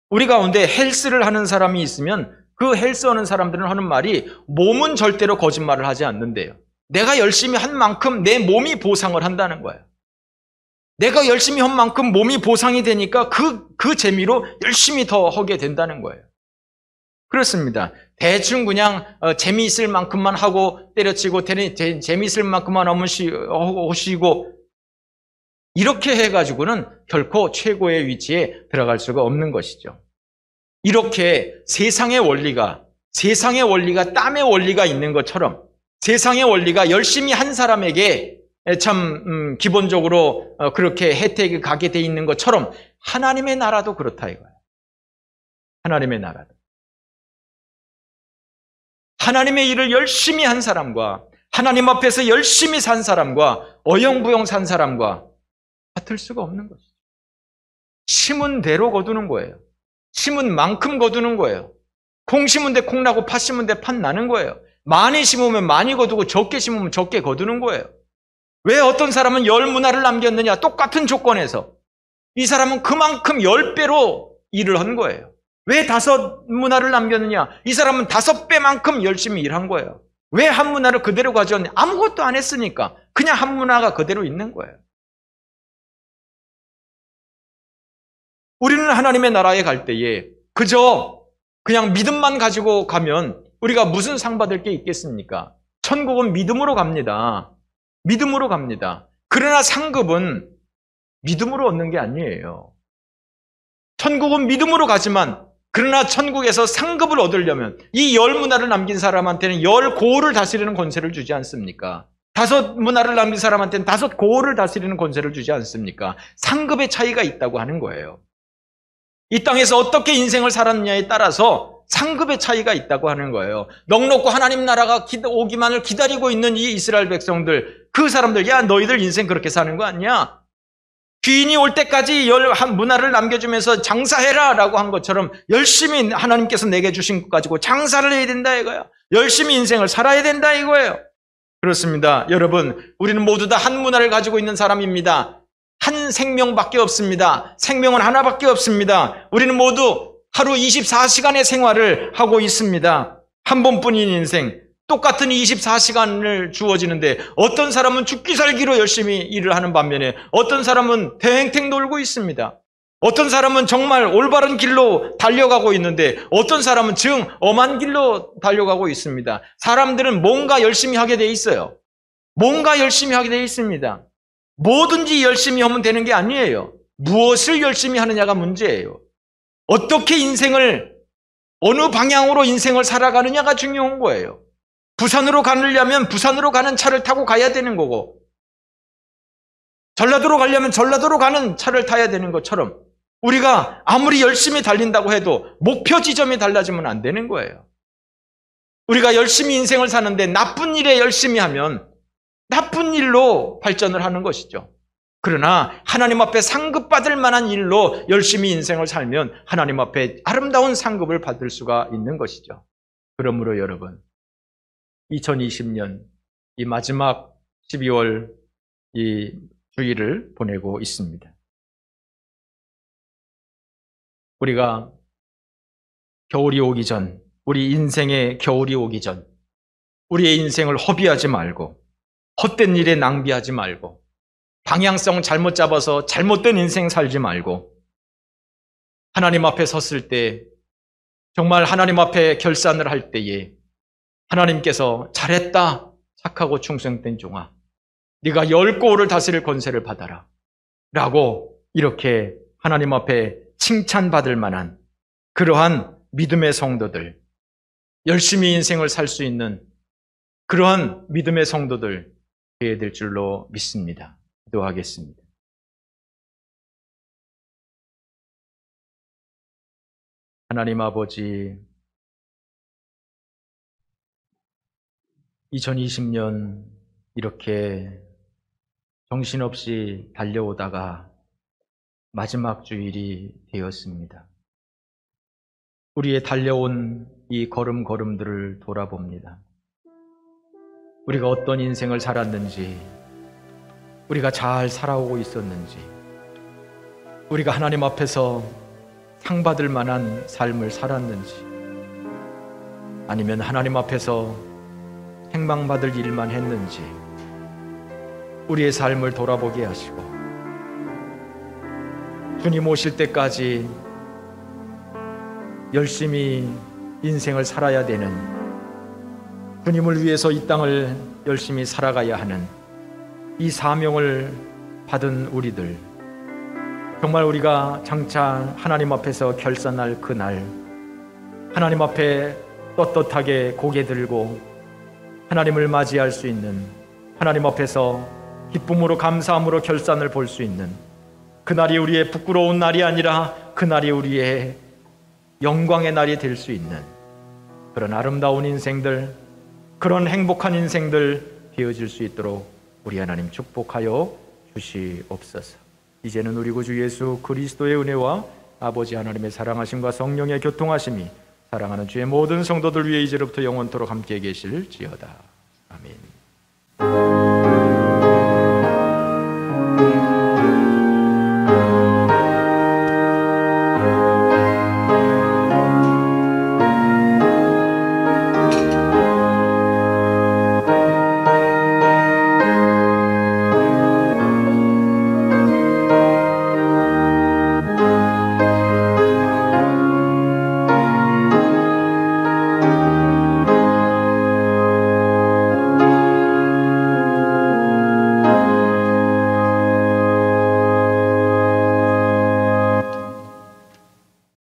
우리 가운데 헬스를 하는 사람이 있으면 그 헬스 하는 사람들은 하는 말이 몸은 절대로 거짓말을 하지 않는데요. 내가 열심히 한 만큼 내 몸이 보상을 한다는 거예요. 내가 열심히 한 만큼 몸이 보상이 되니까 그 재미로 열심히 더 하게 된다는 거예요. 그렇습니다. 대충 그냥 재미있을 만큼만 하고 때려치고 재미있을 만큼만 하시고 이렇게 해가지고는 결코 최고의 위치에 들어갈 수가 없는 것이죠. 이렇게 세상의 원리가 땀의 원리가 있는 것처럼 세상의 원리가 열심히 한 사람에게 참 기본적으로 그렇게 혜택이 가게 돼 있는 것처럼 하나님의 나라도 그렇다 이거예요. 하나님의 나라도. 하나님의 일을 열심히 한 사람과 하나님 앞에서 열심히 산 사람과 어영부영 산 사람과 같을 수가 없는 것이죠. 심은 대로 거두는 거예요. 심은 만큼 거두는 거예요. 콩 심은 데 콩 나고 팥 심은 데 팥 나는 거예요. 많이 심으면 많이 거두고 적게 심으면 적게 거두는 거예요. 왜 어떤 사람은 10문화를 남겼느냐? 똑같은 조건에서. 이 사람은 그만큼 10배로 일을 한 거예요. 왜 5문화를 남겼느냐? 이 사람은 5배만큼 열심히 일한 거예요. 왜 한 문화를 그대로 가져왔냐? 아무것도 안 했으니까. 그냥 한 문화가 그대로 있는 거예요. 우리는 하나님의 나라에 갈 때에 그저 그냥 믿음만 가지고 가면 우리가 무슨 상 받을 게 있겠습니까? 천국은 믿음으로 갑니다. 믿음으로 갑니다. 그러나 상급은 믿음으로 얻는 게 아니에요. 천국은 믿음으로 가지만 그러나 천국에서 상급을 얻으려면 이 10문화를 남긴 사람한테는 10고을을 다스리는 권세를 주지 않습니까? 5문화를 남긴 사람한테는 5고을을 다스리는 권세를 주지 않습니까? 상급의 차이가 있다고 하는 거예요. 이 땅에서 어떻게 인생을 살았느냐에 따라서 상급의 차이가 있다고 하는 거예요. 넉넉고 하나님 나라가 오기만을 기다리고 있는 이 이스라엘 백성들, 그 사람들, 야 너희들 인생 그렇게 사는 거 아니야? 귀인이 올 때까지 한 문화를 남겨주면서 장사해라 라고 한 것처럼 열심히 하나님께서 내게 주신 것 가지고 장사를 해야 된다 이거예요. 열심히 인생을 살아야 된다 이거예요. 그렇습니다. 여러분, 우리는 모두 다 한 문화를 가지고 있는 사람입니다. 한 생명밖에 없습니다. 생명은 하나밖에 없습니다. 우리는 모두 하루 24시간의 생활을 하고 있습니다. 한 번뿐인 인생, 똑같은 24시간을 주어지는데 어떤 사람은 죽기 살기로 열심히 일을 하는 반면에 어떤 사람은 탱탱 놀고 있습니다. 어떤 사람은 정말 올바른 길로 달려가고 있는데 어떤 사람은 엄한 길로 달려가고 있습니다. 사람들은 뭔가 열심히 하게 돼 있어요. 뭔가 열심히 하게 돼 있습니다. 뭐든지 열심히 하면 되는 게 아니에요. 무엇을 열심히 하느냐가 문제예요. 어떻게 어느 방향으로 인생을 살아가느냐가 중요한 거예요. 부산으로 가려면 부산으로 가는 차를 타고 가야 되는 거고, 전라도로 가려면 전라도로 가는 차를 타야 되는 것처럼 우리가 아무리 열심히 달린다고 해도 목표 지점이 달라지면 안 되는 거예요. 우리가 열심히 인생을 사는데 나쁜 일에 열심히 하면 나쁜 일로 발전을 하는 것이죠. 그러나 하나님 앞에 상급받을 만한 일로 열심히 인생을 살면 하나님 앞에 아름다운 상급을 받을 수가 있는 것이죠. 그러므로 여러분, 2020년 이 마지막 12월 이 주일을 보내고 있습니다. 우리가 겨울이 오기 전, 우리 인생의 겨울이 오기 전, 우리의 인생을 허비하지 말고 헛된 일에 낭비하지 말고 방향성 잘못 잡아서 잘못된 인생 살지 말고 하나님 앞에 섰을 때 정말 하나님 앞에 결산을 할 때에 하나님께서 잘했다, 착하고 충성된 종아, 네가 10고을을 다스릴 권세를 받아라 라고 이렇게 하나님 앞에 칭찬받을 만한 그러한 믿음의 성도들, 열심히 인생을 살 수 있는 그러한 믿음의 성도들 되어야 될 줄로 믿습니다. 기도하겠습니다. 하나님 아버지, 2020년 이렇게 정신없이 달려오다가 마지막 주일이 되었습니다. 우리의 달려온 이 걸음걸음들을 돌아봅니다. 우리가 어떤 인생을 살았는지, 우리가 잘 살아오고 있었는지, 우리가 하나님 앞에서 상 받을 만한 삶을 살았는지, 아니면 하나님 앞에서 책망받을 일만 했는지 우리의 삶을 돌아보게 하시고 주님 오실 때까지 열심히 인생을 살아야 되는, 주님을 위해서 이 땅을 열심히 살아가야 하는 이 사명을 받은 우리들, 정말 우리가 장차 하나님 앞에서 결산할 그날 하나님 앞에 떳떳하게 고개 들고 하나님을 맞이할 수 있는, 하나님 앞에서 기쁨으로 감사함으로 결산을 볼 수 있는 그날이 우리의 부끄러운 날이 아니라 그날이 우리의 영광의 날이 될 수 있는 그런 아름다운 인생들, 그런 행복한 인생들 되어질 수 있도록 우리 하나님 축복하여 주시옵소서. 이제는 우리 구주 예수 그리스도의 은혜와 아버지 하나님의 사랑하심과 성령의 교통하심이 사랑하는 주의 모든 성도들 위해 이제로부터 영원토록 함께 계실지어다. 아멘.